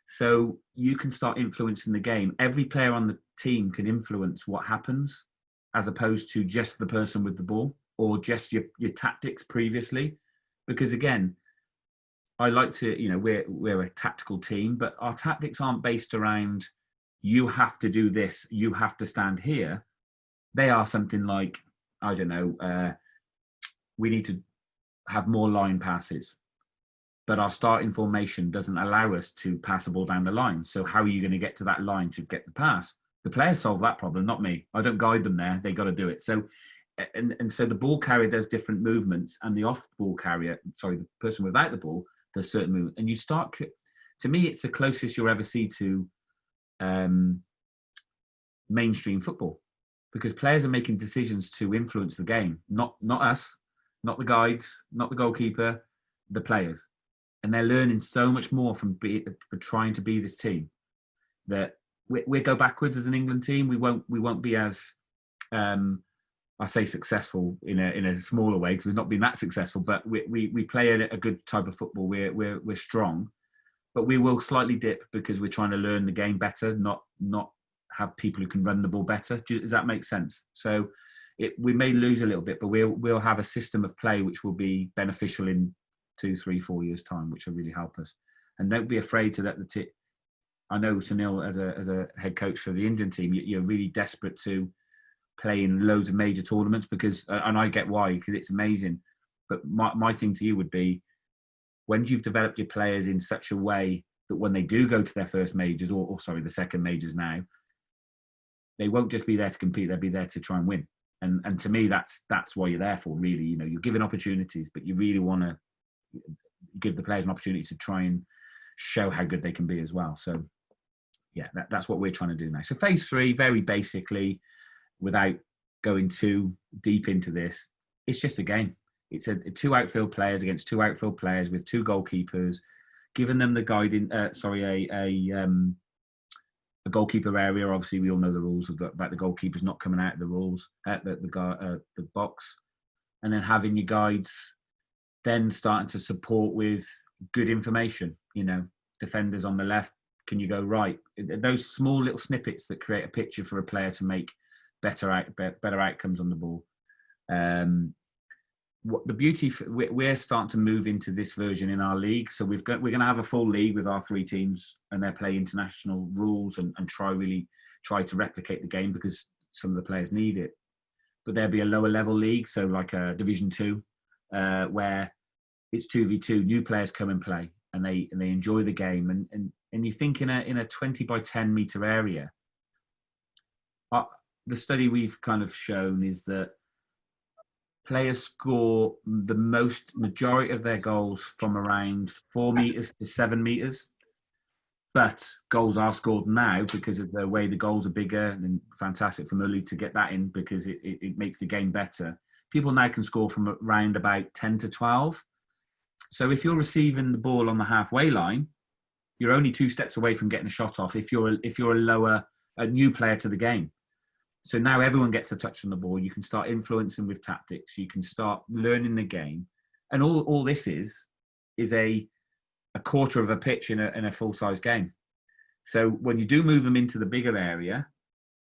So you can start influencing the game. Every player on the team can influence what happens, as opposed to just the person with the ball or just your tactics previously. Because again, I like to, we're a tactical team, but our tactics aren't based around you have to do this, you have to stand here. They are something like, I don't know, we need to have more line passes, but our starting formation doesn't allow us to pass the ball down the line. So how are you going to get to that line to get the pass? The players solve that problem, not me. I don't guide them there. They got to do it. So, and so the ball carrier does different movements, and the off ball carrier, the person without the ball does certain movements. And you start, to me, it's the closest you'll ever see to mainstream football. because players are making decisions to influence the game, not us, not the guides, not the goalkeeper, the players. And they're learning so much more from trying to be this team that we go backwards as an England team. We won't be as I say successful in a smaller way because we've not been that successful. But we play a good type of football. We're strong, but we will slightly dip because we're trying to learn the game better, not have people who can run the ball better. Does that make sense? So we may lose a little bit, but we'll have a system of play which will be beneficial in 2, 3, 4 years' time, which will really help us. And don't be afraid to let I know, Sunil, as a head coach for the Indian team, you're really desperate to play in loads of major tournaments because, and I get why, because it's amazing. But my thing to you would be, when you've developed your players in such a way that when they do go to their first majors, or sorry, the second majors now, they won't just be there to compete; they'll be there to try and win. And to me, that's why you're there for. Really, you're given opportunities, but you really want to give the players an opportunity to try and show how good they can be as well. So, yeah, that's what we're trying to do now. So, phase 3, very basically, without going too deep into this, it's just a game. It's a 2 outfield players against 2 outfield players with 2 goalkeepers, giving them the guiding. A goalkeeper area. Obviously, we all know the rules about the goalkeepers not coming out of the rules at the box, and then having your guides then starting to support with good information. Defenders on the left, can you go right? Those small little snippets that create a picture for a player to make better outcomes on the ball. What the beauty, we're starting to move into this version in our league. So we're going to have a full league with our 3 teams, and they play international rules and try to replicate the game because some of the players need it. But there'll be a lower level league, so like a Division 2, where it's 2v2. New players come and play, and they enjoy the game. And you think in a 20 by 10 meter area, the study we've kind of shown is that players score the majority of their goals from around 4 meters to 7 meters. But goals are scored now because of the way the goals are bigger, and fantastic for Mully to get that in because it makes the game better. People now can score from around about 10 to 12. So if you're receiving the ball on the halfway line, you're only 2 steps away from getting a shot off if you're a new player to the game. So now everyone gets a touch on the ball. You can start influencing with tactics. You can start learning the game. And all this is a quarter of a pitch in a full-size game. So when you do move them into the bigger area,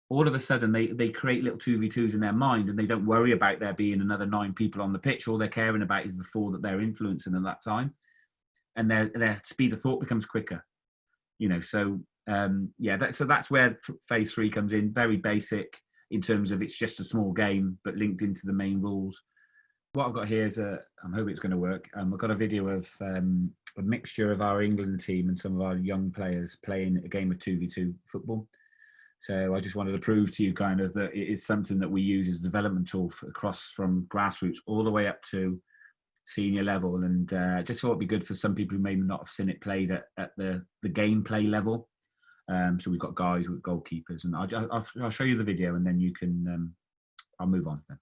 all of a sudden they create little 2v2s in their mind, and they don't worry about there being another 9 people on the pitch. All they're caring about is the 4 that they're influencing at that time. And their speed of thought becomes quicker. So that's where phase 3 comes in. Very basic in terms of it's just a small game, but linked into the main rules. What I've got here is I'm hoping it's going to work. I've got a video of a mixture of our England team and some of our young players playing a game of 2v2 football. So I just wanted to prove to you kind of that it is something that we use as a development tool across from grassroots all the way up to senior level. And just thought it'd be good for some people who may not have seen it played at the gameplay level. So we've got guys with goalkeepers, and I'll show you the video, and then you can. I'll move on then.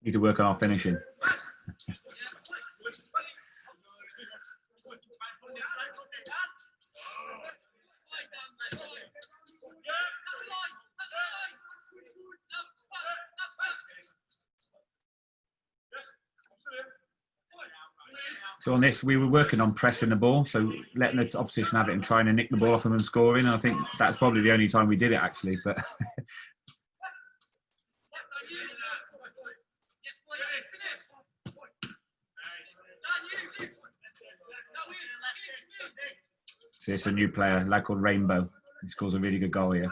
Need to work on our finishing. So on this, we were working on pressing the ball, so letting the opposition have it and trying to nick the ball off them and scoring. And I think that's probably the only time we did it, actually. But so it's a new player, a lad called Rainbow. He scores a really good goal here.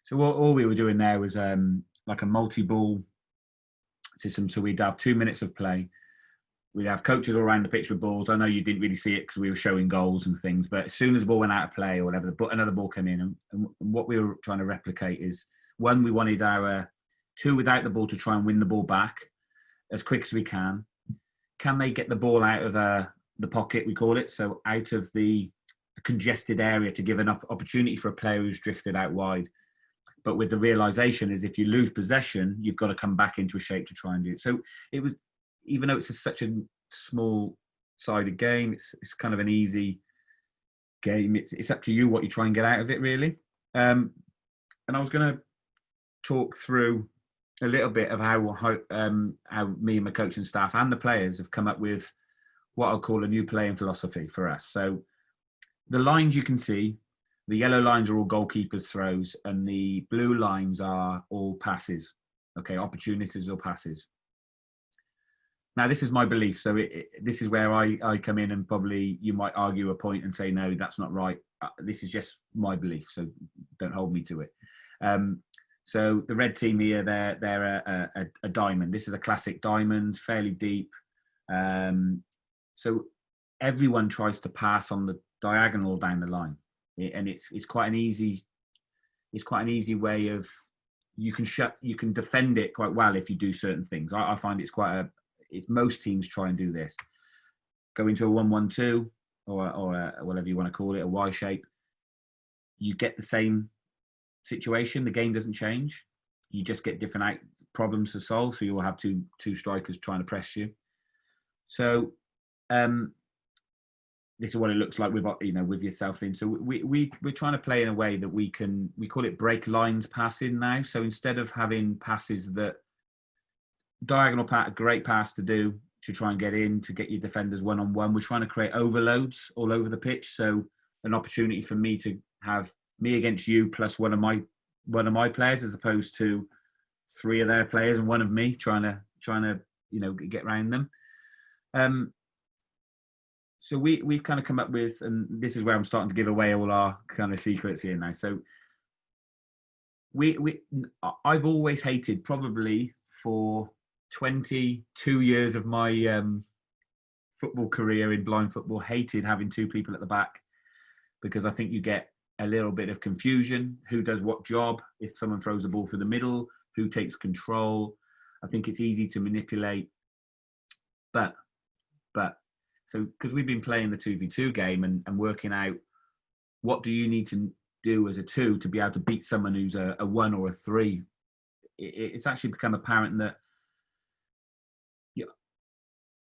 So all we were doing there was like a multi-ball system. So we'd have 2 minutes of play. We'd have coaches all around the pitch with balls. I know you didn't really see it because we were showing goals and things, but as soon as the ball went out of play or whatever, another ball came in. And what we were trying to replicate is, one, we wanted our two without the ball to try and win the ball back as quick as we can. Can they get the ball out of the pocket, we call it, so out of the congested area to give an opportunity for a player who's drifted out wide? But with the realization is if you lose possession, you've got to come back into a shape to try and do it. So it was, even though it's such a small-sided game, it's kind of an easy game. It's up to you what you try and get out of it, really. And I was going to talk through a little bit of how me and my coaching staff and the players have come up with what I'll call a new playing philosophy for us. So the lines you can see, the yellow lines are all goalkeepers' throws, and the blue lines are all passes. Okay, opportunities or passes. Now, this is my belief. So this is where I come in, and probably you might argue a point and say, no, that's not right. This is just my belief, so don't hold me to it. So the red team here, they're a diamond. This is a classic diamond, fairly deep. So everyone tries to pass on the diagonal down the line, and it's quite an easy way of, you can defend it quite well if you do certain things. I find it's most teams try and do this. Go into a 1-1-2 or whatever you want to call it, a Y shape. You get the same situation. The game doesn't change. You just get different problems to solve. So you'll have two strikers trying to press you. So this is what it looks like with yourself in. So we're trying to play in a way that we call it break lines passing now. So instead of having passes that diagonal pass, great pass to do to try and get in to get your defenders one-on-one, we're trying to create overloads all over the pitch. So an opportunity for me to have me against you plus one of my players, as opposed to three of their players and one of me trying to get around them. So we've kind of come up with, and this is where I'm starting to give away all our kind of secrets here now. So I've always hated, probably for 22 years of my football career in blind football, hated having two people at the back, because I think you get a little bit of confusion. Who does what job? If someone throws a ball through the middle, who takes control? I think it's easy to manipulate. But so because we've been playing the 2v2 game and working out what do you need to do as a 2 to be able to beat someone who's a 1 or a 3, it's actually become apparent that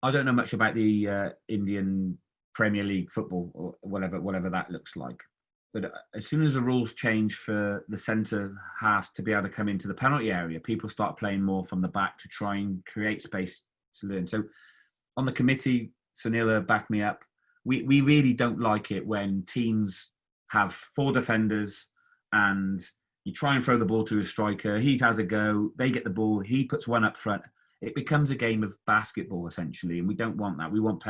I don't know much about the Indian Premier League football or whatever that looks like. But as soon as the rules change for the centre halves to be able to come into the penalty area, people start playing more from the back to try and create space to learn. So on the committee, Sunila backed me up. We really don't like it when teams have 4 defenders and you try and throw the ball to a striker. He has a go. They get the ball. He puts one up front. It becomes a game of basketball, essentially, and we don't want that. We want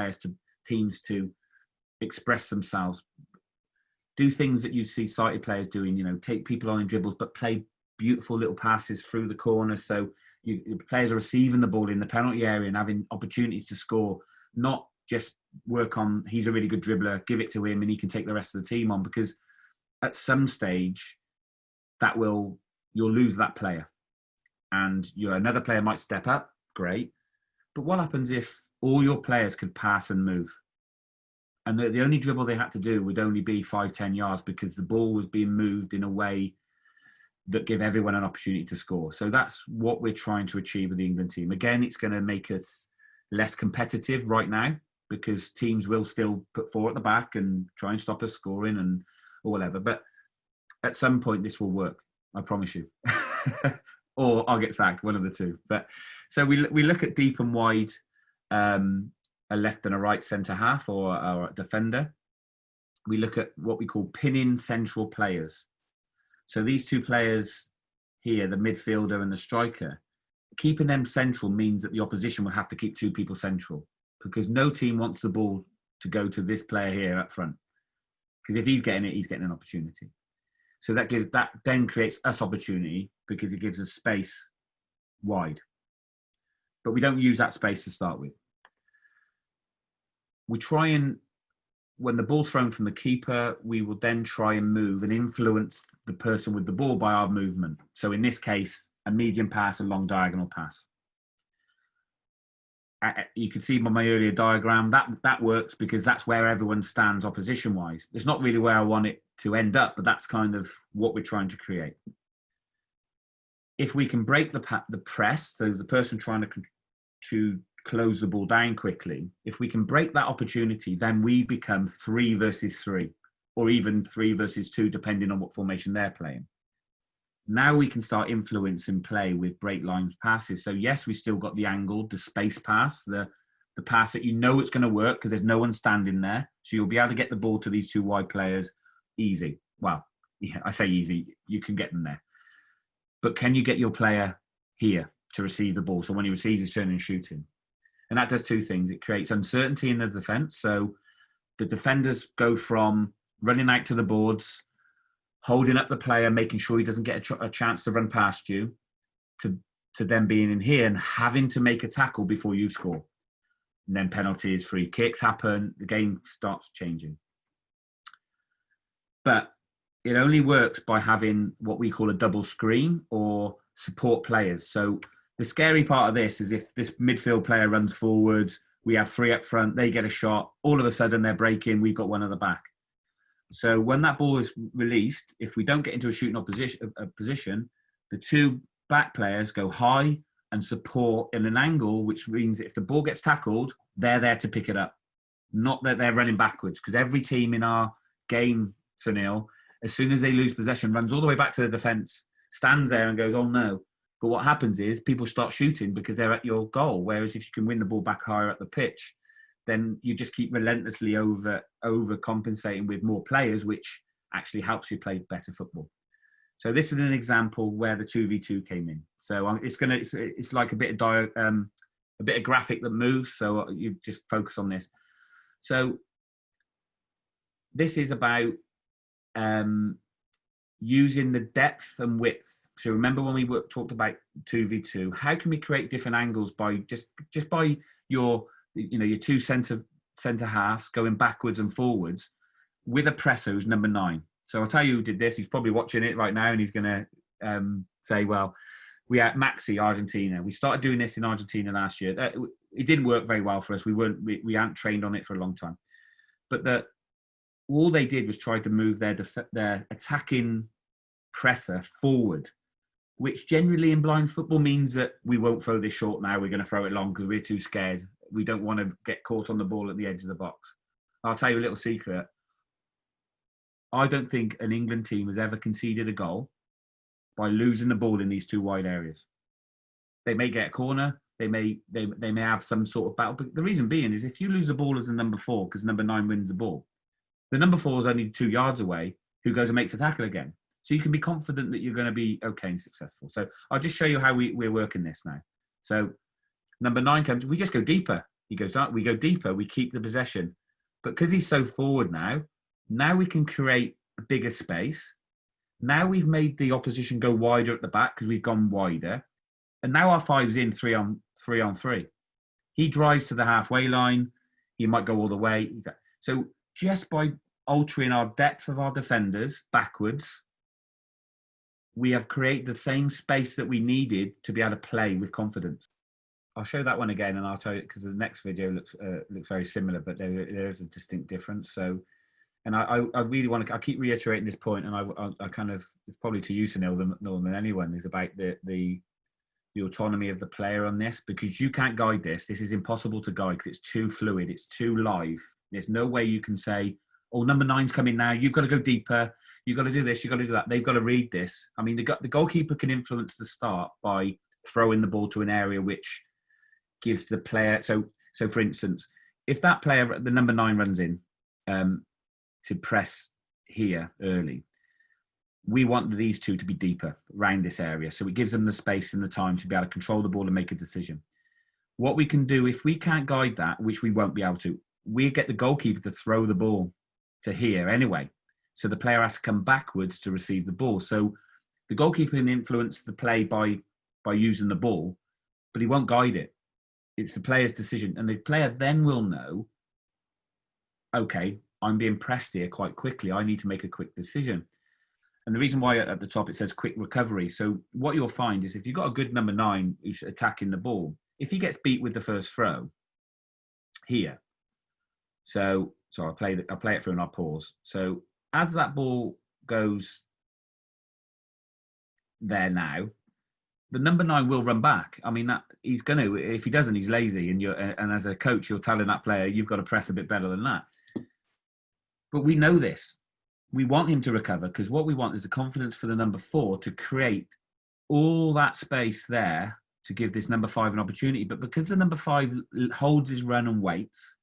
teams to express themselves, do things that you see sighted players doing, take people on in dribbles, but play beautiful little passes through the corner. So players are receiving the ball in the penalty area and having opportunities to score, not just work on, he's a really good dribbler, give it to him and he can take the rest of the team on, because at some stage you'll lose that player and another player might step up, great. But what happens if all your players could pass and move? And the only dribble they had to do would only be 5-10 yards because the ball was being moved in a way that give everyone an opportunity to score. So that's what we're trying to achieve with the England team. Again, it's going to make us less competitive right now because teams will still put 4 at the back and try and stop us scoring or whatever. But at some point, this will work. I promise you. Or I'll get sacked, one of the two. But so we look at deep and wide, a left and a right centre half or a defender. We look at what we call pinning central players. So these 2 players here, the midfielder and the striker, keeping them central means that the opposition will have to keep 2 people central because no team wants the ball to go to this player here up front. Because if he's getting it, he's getting an opportunity. So that then creates us opportunity because it gives us space wide. But we don't use that space to start with. We try and, when the ball's thrown from the keeper, we will then try and move and influence the person with the ball by our movement. So in this case, a medium pass, a long diagonal pass. You can see by my earlier diagram, that works because that's where everyone stands opposition-wise. It's not really where I want it to end up, but that's kind of what we're trying to create. If we can break the press, so the person trying to close the ball down quickly, if we can break that opportunity, then we become 3 versus 3, or even 3 versus 2, depending on what formation they're playing. Now we can start influencing play with break line passes. So yes, we still got the angle, the space pass, the pass that you know it's going to work because there's no one standing there. So you'll be able to get the ball to these 2 wide players easy. Well, yeah, I say easy, you can get them there. But can you get your player here to receive the ball? So when he receives, he's turning and shooting. And that does 2 things. It creates uncertainty in the defense. So the defenders go from running out to the boards, holding up the player, making sure he doesn't get a chance to run past you, to them being in here and having to make a tackle before you score. And then penalties, free kicks happen, the game starts changing. But it only works by having what we call a double screen or support players. So the scary part of this is if this midfield player runs forwards, we have 3 up front, they get a shot, all of a sudden they're breaking, we've got 1 at the back. So when that ball is released, if we don't get into a shooting position, the 2 back players go high and support in an angle, which means if the ball gets tackled, they're there to pick it up, not that they're running backwards. Because every team in our game, Sunil, as soon as they lose possession, runs all the way back to the defence, stands there and goes, oh no. But what happens is people start shooting because they're at your goal. Whereas if you can win the ball back higher up the pitch, then you just keep relentlessly overcompensating with more players, which actually helps you play better football. So this is an example where the 2v2 came in. So it's like a bit of graphic that moves. So you just focus on this. So this is about using the depth and width. So remember when we talked about 2v2, how can we create different angles by just by your 2 centre halves going backwards and forwards with a presser who's number 9. So I'll tell you who did this. He's probably watching it right now and he's going to say, well, we had Maxi, Argentina. We started doing this in Argentina last year. It didn't work very well for us. We hadn't trained on it for a long time. But all they did was try to move their attacking presser forward, which generally in blind football means that we won't throw this short now. We're going to throw it long because we're too scared. We don't want to get caught on the ball at the edge of the box. I'll tell you a little secret. I don't think an England team has ever conceded a goal by losing the ball in these 2 wide areas. They may get a corner. They may have some sort of battle. But the reason being is if you lose the ball as a number 4 because number 9 wins the ball, the number 4 is only 2 yards away who goes and makes a tackle again. So you can be confident that you're going to be okay and successful. So I'll just show you how we're working this now. So number 9 comes, we just go deeper. He goes, we go deeper, we keep the possession. But because he's so forward now we can create a bigger space. Now we've made the opposition go wider at the back because we've gone wider. And now our 5's in 3 on 3. He drives to the halfway line. He might go all the way. So just by altering our depth of our defenders backwards, we have created the same space that we needed to be able to play with confidence. I'll show that one again and I'll tell you because the next video looks very similar, but there is a distinct difference. So, and I really want to, I keep reiterating this point and I kind of, it's probably to you, Sunil, more than anyone, is about the autonomy of the player on this, because you can't guide this. This is impossible to guide because it's too fluid. It's too live. There's no way you can say, oh, number 9's coming now. You've got to go deeper. You've got to do this. You've got to do that. They've got to read this. I mean, the goalkeeper can influence the start by throwing the ball to an area which gives the player. So for instance, if that player, the number 9 runs in to press here early, we want these 2 to be deeper around this area. So it gives them the space and the time to be able to control the ball and make a decision. What we can do if we can't guide that, which we won't be able to, we get the goalkeeper to throw the ball to here anyway. So the player has to come backwards to receive the ball. So the goalkeeper can influence the play by using the ball, but he won't guide it. It's the player's decision. And the player then will know, okay, I'm being pressed here quite quickly. I need to make a quick decision. And the reason why at the top it says quick recovery. So what you'll find is if you've got a good number 9 who's attacking the ball, if he gets beat with the first throw here, so I'll play it through and I'll pause. So as that ball goes there now, the number 9 will run back. I mean, that he's going to. If he doesn't, he's lazy. And as a coach, you're telling that player, you've got to press a bit better than that. But we know this. We want him to recover because what we want is the confidence for the number 4 to create all that space there to give this number 5 an opportunity. But because the number 5 holds his run and waits,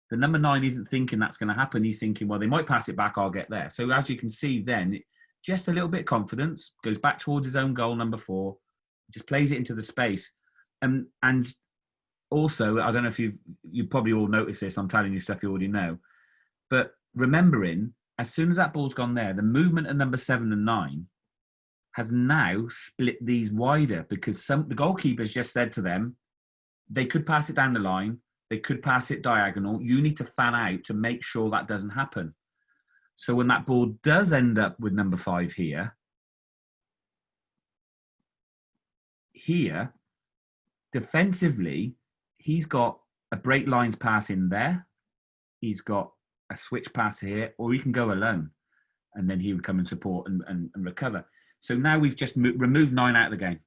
the number 9 isn't thinking that's going to happen. He's thinking, well, they might pass it back. I'll get there. So as you can see then, just a little bit of confidence, goes back towards his own goal, number 4, just plays it into the space. And also, I don't know if you probably all noticed this. I'm telling you stuff you already know. But remembering, as soon as that ball's gone there, the movement of number 7 and 9 has now split these wider because the goalkeeper's just said to them, they could pass it down the line, they could pass it diagonal. You need to fan out to make sure that doesn't happen. So when that ball does end up with number 5 here, defensively, he's got a break lines pass in there. He's got a switch pass here, or he can go alone. And then he would come and support and recover. So now we've just removed 9 out of the game.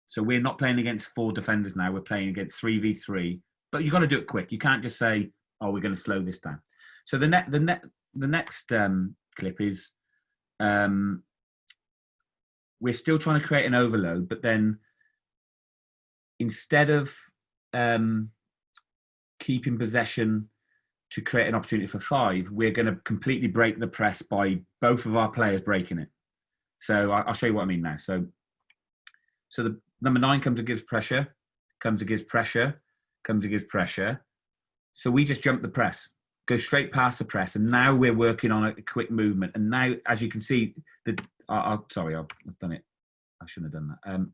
So we're not playing against 4 defenders now. We're playing against 3v3. But you've got to do it quick. You can't just say, oh, we're going to slow this down. So the next clip is we're still trying to create an overload, but then instead of keeping possession to create an opportunity for 5, we're going to completely break the press by both of our players breaking it. So I'll show you what I mean now. So the number 9 comes and gives pressure, comes and gives pressure, comes and gives pressure. So we just jump the press, go straight past the press, and now we're working on a quick movement. And now, as you can see, I've done it. I shouldn't have done that.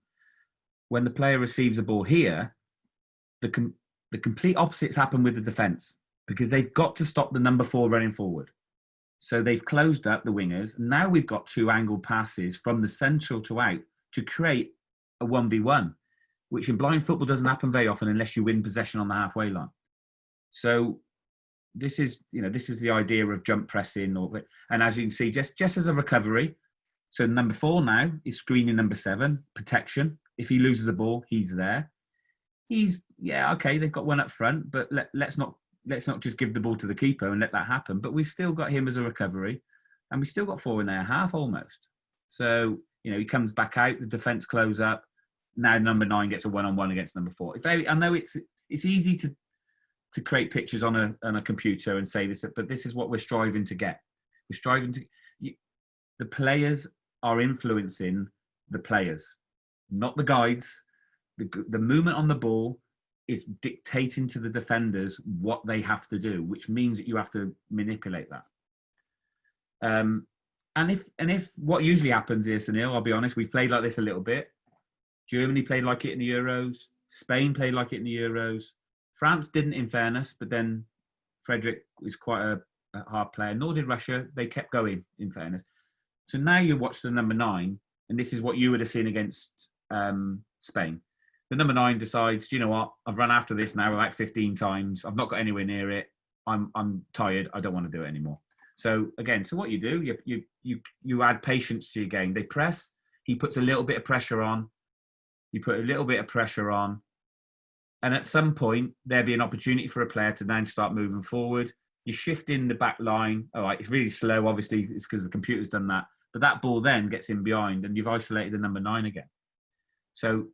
When the player receives the ball here, the complete opposites happen with the defence because they've got to stop the number 4 running forward. So they've closed up the wingers. Now we've got 2 angled passes from the central to out to create a 1v1, which in blind football doesn't happen very often unless you win possession on the halfway line. So this is the idea of jump pressing, and as you can see, just as a recovery. So number 4 now is screening number 7, protection. If he loses the ball, he's there. They've got one up front, but let's not just give the ball to the keeper and let that happen. But we've still got him as a recovery, and we've still got 4 in their half almost. So he comes back out, the defence close up. Now number 9 gets a 1-on-1 against number 4. I know it's easy to create pictures on a computer and say this, but this is what we're striving to get. We're striving to. The players are influencing the players, not the guides. The movement on the ball is dictating to the defenders what they have to do, which means that you have to manipulate that. And if what usually happens is, Sunil, I'll be honest, we've played like this a little bit. Germany played like it in the Euros. Spain played like it in the Euros. France didn't, in fairness, but then Frederick is quite a hard player. Nor did Russia. They kept going, in fairness. So now you watch the number 9, and this is what you would have seen against Spain. The number 9 decides, do you know what? I've run after this now about 15 times. I've not got anywhere near it. I'm tired. I don't want to do it anymore. So again, what you do, you add patience to your game. They press. He puts a little bit of pressure on. You put a little bit of pressure on. And at some point, there'll be an opportunity for a player to then start moving forward. You shift in the back line. All right, it's really slow. Obviously, it's because the computer's done that. But that ball then gets in behind, and you've isolated the number 9 again. So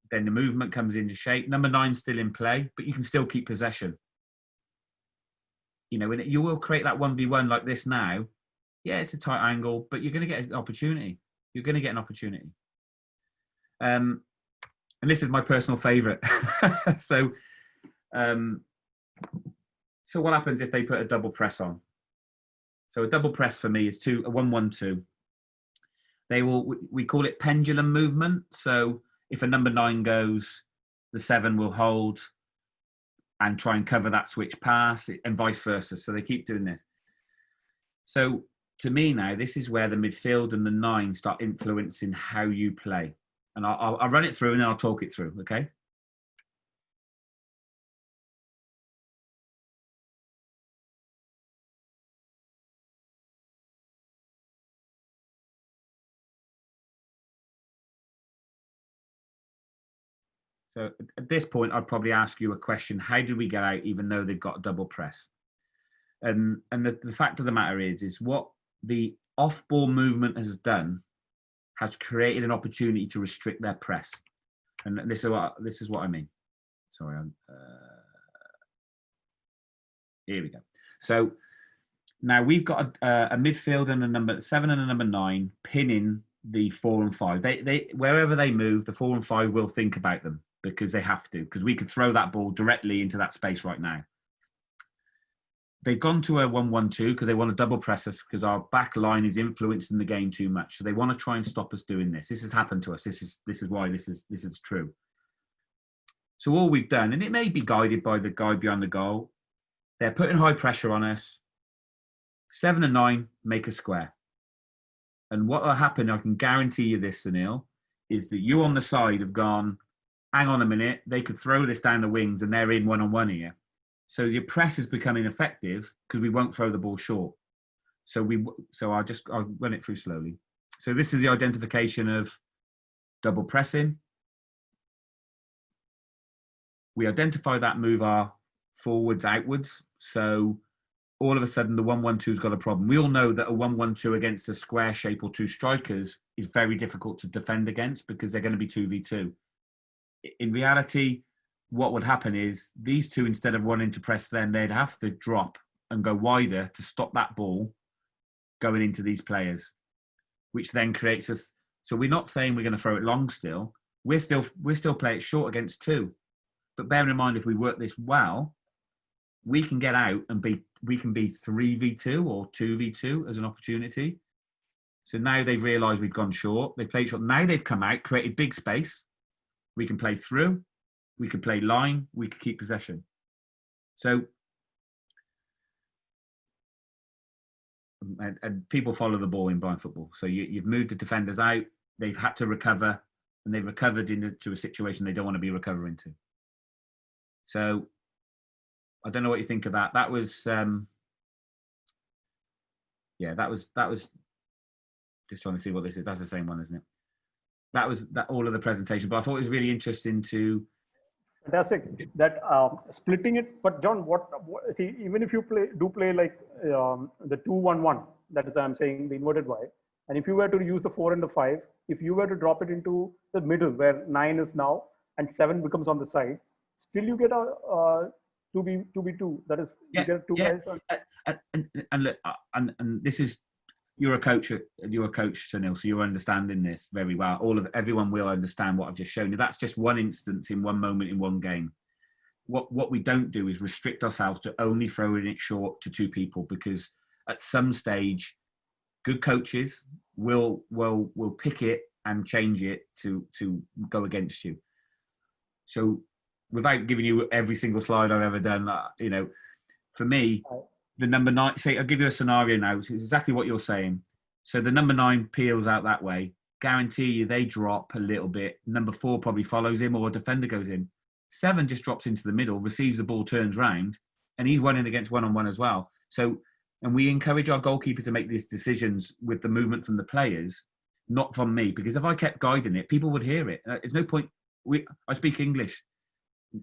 then the movement comes into shape. Number 9's still in play, but you can still keep possession. And you will create that 1v1 like this now. Yeah, it's a tight angle, but you're going to get an opportunity. You're going to get an opportunity. And this is my personal favourite. So So what happens if they put a double press on? So a double press for me is a 1-1-2. We call it pendulum movement. So if a number 9 goes, the 7 will hold and try and cover that switch pass, and vice versa. So they keep doing this. So to me now, this is where the midfield and the 9 start influencing how you play. And I'll run it through and then I'll talk it through, okay? So at this point, I'd probably ask you a question. How did we get out even though they've got a double press? And the fact of the matter is what the off-ball movement has done has created an opportunity to restrict their press. And this is what I mean. Sorry, here we go. So now we've got a midfield and a number 7 and a number 9 pinning the 4 and 5. They wherever they move, the 4 and 5 will think about them because they have to, because we could throw that ball directly into that space right now. They've gone to a 1-1-2 because they want to double press us because our back line is influencing the game too much. So they want to try and stop us doing this. This has happened to us. This is why this is true. So all we've done, and it may be guided by the guy behind the goal, they're putting high pressure on us. 7 and 9 make a square. And what will happen, I can guarantee you this, Sunil, is that you on the side have gone, hang on a minute, they could throw this down the wings and they're in one-on-one here. So your press has become ineffective because we won't throw the ball short. So I'll run it through slowly. So this is the identification of double pressing. We identify that move our forwards, outwards. So all of a sudden the 1-1-2's got a problem. We all know that a 1-1-2 against a square shape or 2 strikers is very difficult to defend against because they're going to be 2v2. In reality, what would happen is these 2, instead of wanting to press them, they'd have to drop and go wider to stop that ball going into these players, which then creates us. So we're not saying we're going to throw it long still. We're still play it short against 2. But bearing in mind, if we work this well, we can get out and we can be 3v2 or 2v2 as an opportunity. So now they've realised we've gone short. They've played short. Now they've come out, created big space. We can play through. We could play line. We could keep possession. So, and people follow the ball in blind football. So you've moved the defenders out. They've had to recover, and they've recovered into a situation they don't want to be recovering to. So I don't know what you think of that. That was, that was just trying to see what this is. That's the same one, isn't it? That was all of the presentation. But I thought it was really interesting to. Fantastic. That splitting it, but John, see, even if you play like the 2-1-1, that is, I'm saying the inverted Y, and if you were to use the 4 and the 5, if you were to drop it into the middle where 9 is now and 7 becomes on the side, still you get a 2v2. That is, you get 2 guys. And this is. You're a coach, Sunil, so you're understanding this very well. Everyone will understand what I've just shown you. That's just one instance in one moment in one game. What we don't do is restrict ourselves to only throwing it short to 2 people, because at some stage, good coaches will pick it and change it to go against you. So, without giving you every single slide I've ever done, for me. The number 9, say, I'll give you a scenario now, exactly what you're saying. So the number 9 peels out that way. Guarantee you they drop a little bit. Number 4 probably follows him, or a defender goes in. 7 just drops into the middle, receives the ball, turns round, and he's running against one-on-one as well. So, and we encourage our goalkeeper to make these decisions with the movement from the players, not from me, because if I kept guiding it, people would hear it. There's no point. I speak English.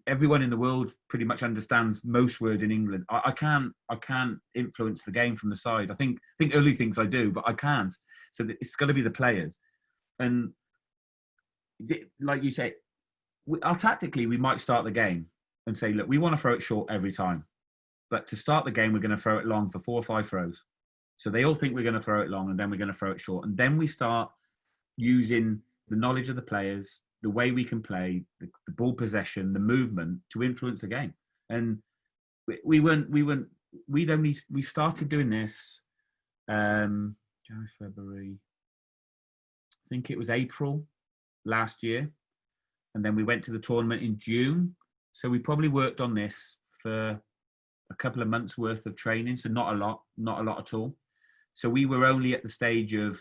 Everyone in the world pretty much understands most words in England. I can't influence the game from the side. I think early things I do, but I can't. So it's got to be the players. And like you say, tactically we might start the game and say, look, we want to throw it short every time, but to start the game we're going to throw it long for 4 or 5 throws. So they all think we're going to throw it long, and then we're going to throw it short, and then we start using the knowledge of the players, the way we can play, the ball possession, the movement to influence the game. And we started doing this January, February, I think it was April last year, and then we went to the tournament in June. So we probably worked on this for a couple of months worth of training, so not a lot at all. So we were only at the stage of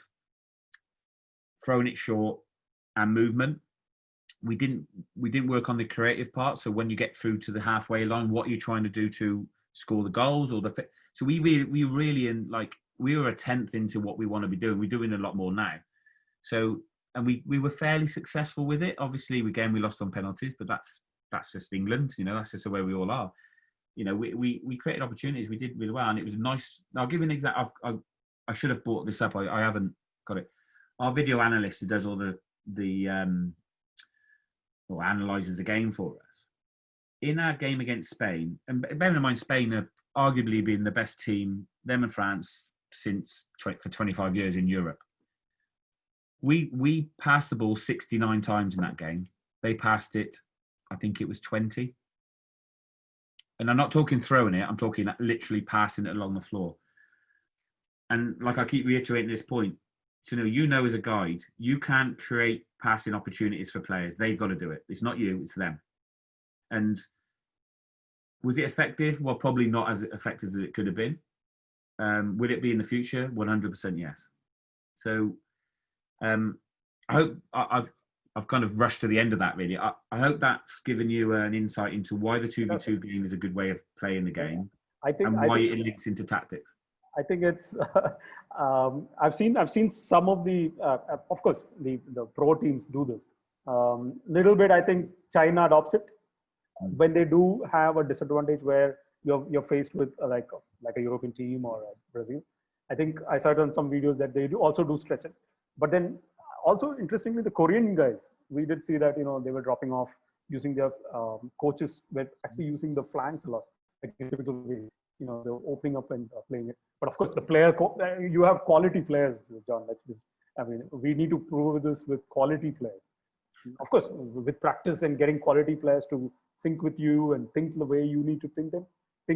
throwing it short and movement. We didn't work on the creative part. So when you get through to the halfway line, what you're trying to do to score the goals or so we were a tenth into what we want to be doing. We're doing a lot more now. So, and we were fairly successful with it. Obviously, again, we lost on penalties, but that's just England. That's just the way we all are. We created opportunities. We did really well, and it was nice. I'll give you an example. I should have brought this up. I haven't got it. Our video analyst who does all or analyzes the game for us. In our game against Spain, and bearing in mind Spain have arguably been the best team, them and France, for 25 years in Europe. We passed the ball 69 times in that game. They passed it, I think it was 20. And I'm not talking throwing it, I'm talking literally passing it along the floor. And like I keep reiterating this point, so as a guide, you can't create passing opportunities for players. They've got to do it. It's not you, it's them. And was it effective? Well, probably not as effective as it could have been. Will it be in the future? 100% yes. So I hope I've kind of rushed to the end of that, really. I hope that's given you an insight into why the 2v2 game is a good way of playing the game and why it links into tactics. I think it's. I've seen some of the. Of course, the pro teams do this. Little bit, I think China adopts it when they do have a disadvantage where you're faced with like a European team or Brazil. I think I saw it on some videos that they also do stretching. But then also interestingly, the Korean guys, we did see that they were dropping off using their coaches were actually using the flanks a lot, like in a typical way. They're opening up and playing it. But of course, you have quality players, John. We need to prove this with quality players. Of course, with practice and getting quality players to sync with you and think the way you need to think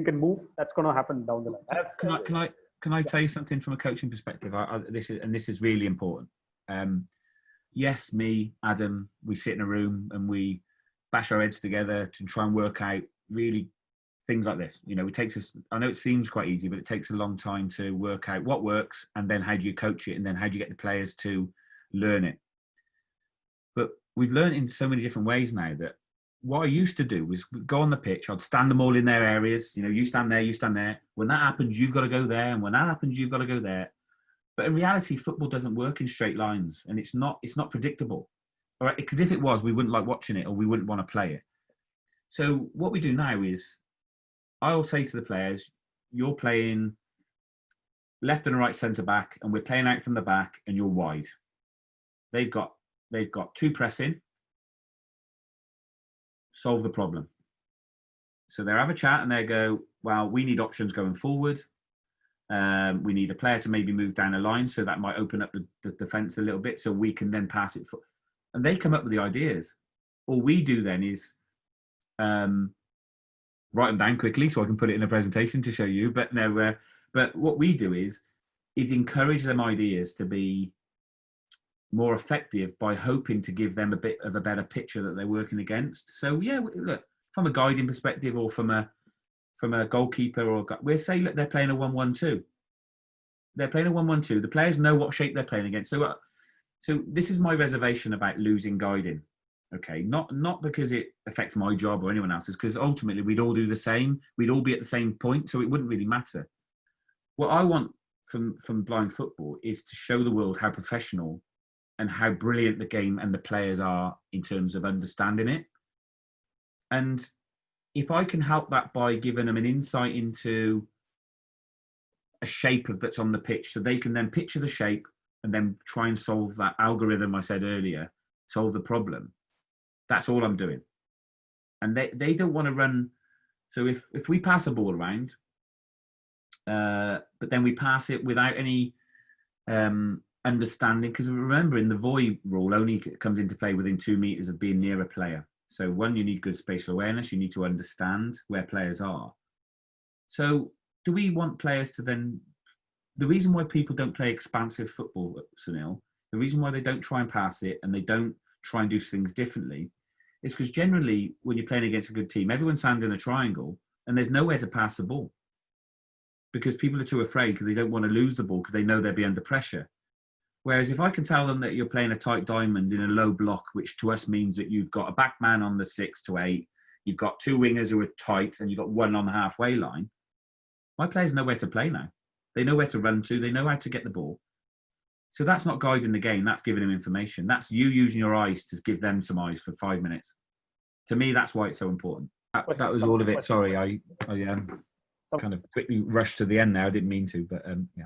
and move, that's going to happen down the line. Can I tell you something from a coaching perspective? This is really important. Yes, me, Adam, we sit in a room and we bash our heads together to try and work out really things like this. It takes us, I know it seems quite easy, but it takes a long time to work out what works and then how do you coach it and then how do you get the players to learn it. But we've learned in so many different ways now that what I used to do was go on the pitch, I'd stand them all in their areas, you stand there, you stand there. When that happens, you've got to go there. And when that happens, you've got to go there. But in reality, football doesn't work in straight lines and it's not predictable. All right, because if it was, we wouldn't like watching it or we wouldn't want to play it. So what we do now is I'll say to the players, you're playing left and right centre back and we're playing out from the back and you're wide. They've got two pressing. Solve the problem. So they'll have a chat and they go, well, we need options going forward. We need a player to maybe move down a line, so that might open up the defence a little bit so we can then pass it. And they come up with the ideas. All we do then is write them down quickly so I can put it in a presentation to show you. But no, but what we do is encourage them ideas to be more effective by hoping to give them a bit of a better picture that they're working against. So yeah, look, from a guiding perspective or from a goalkeeper we'll say, look, they're playing a 1-1-2. They're playing a 1-1-2. The players know what shape they're playing against. So this is my reservation about losing guiding. Okay, not because it affects my job or anyone else's, because ultimately we'd all do the same. We'd all be at the same point, so it wouldn't really matter. What I want from blind football is to show the world how professional and how brilliant the game and the players are in terms of understanding it. And if I can help that by giving them an insight into a shape that's on the pitch, so they can then picture the shape and then try and solve that algorithm I said earlier, solve the problem. That's all I'm doing. And they don't want to run. So if we pass a ball around, but then we pass it without any understanding, because remember, in the volley rule only comes into play within 2 meters of being near a player. So one, you need good spatial awareness. You need to understand where players are. So do we want players to then, the reason why people don't play expansive football, Sunil, the reason why they don't try and pass it and they don't try and do things differently is because generally when you're playing against a good team, everyone stands in a triangle and there's nowhere to pass the ball because people are too afraid because they don't want to lose the ball because they know they'll be under pressure. Whereas if I can tell them that you're playing a tight diamond in a low block, which to us means that you've got a back man on the 6 to 8, you've got 2 wingers who are tight, and you've got 1 on the halfway line, my players know where to play now. They know where to run to. They know how to get the ball. So that's not guiding the game. That's giving them information. That's you using your eyes to give them some eyes for 5 minutes. To me, that's why it's so important. That was all of it. Sorry, I kind of quickly rushed to the end there. I didn't mean to, but yeah.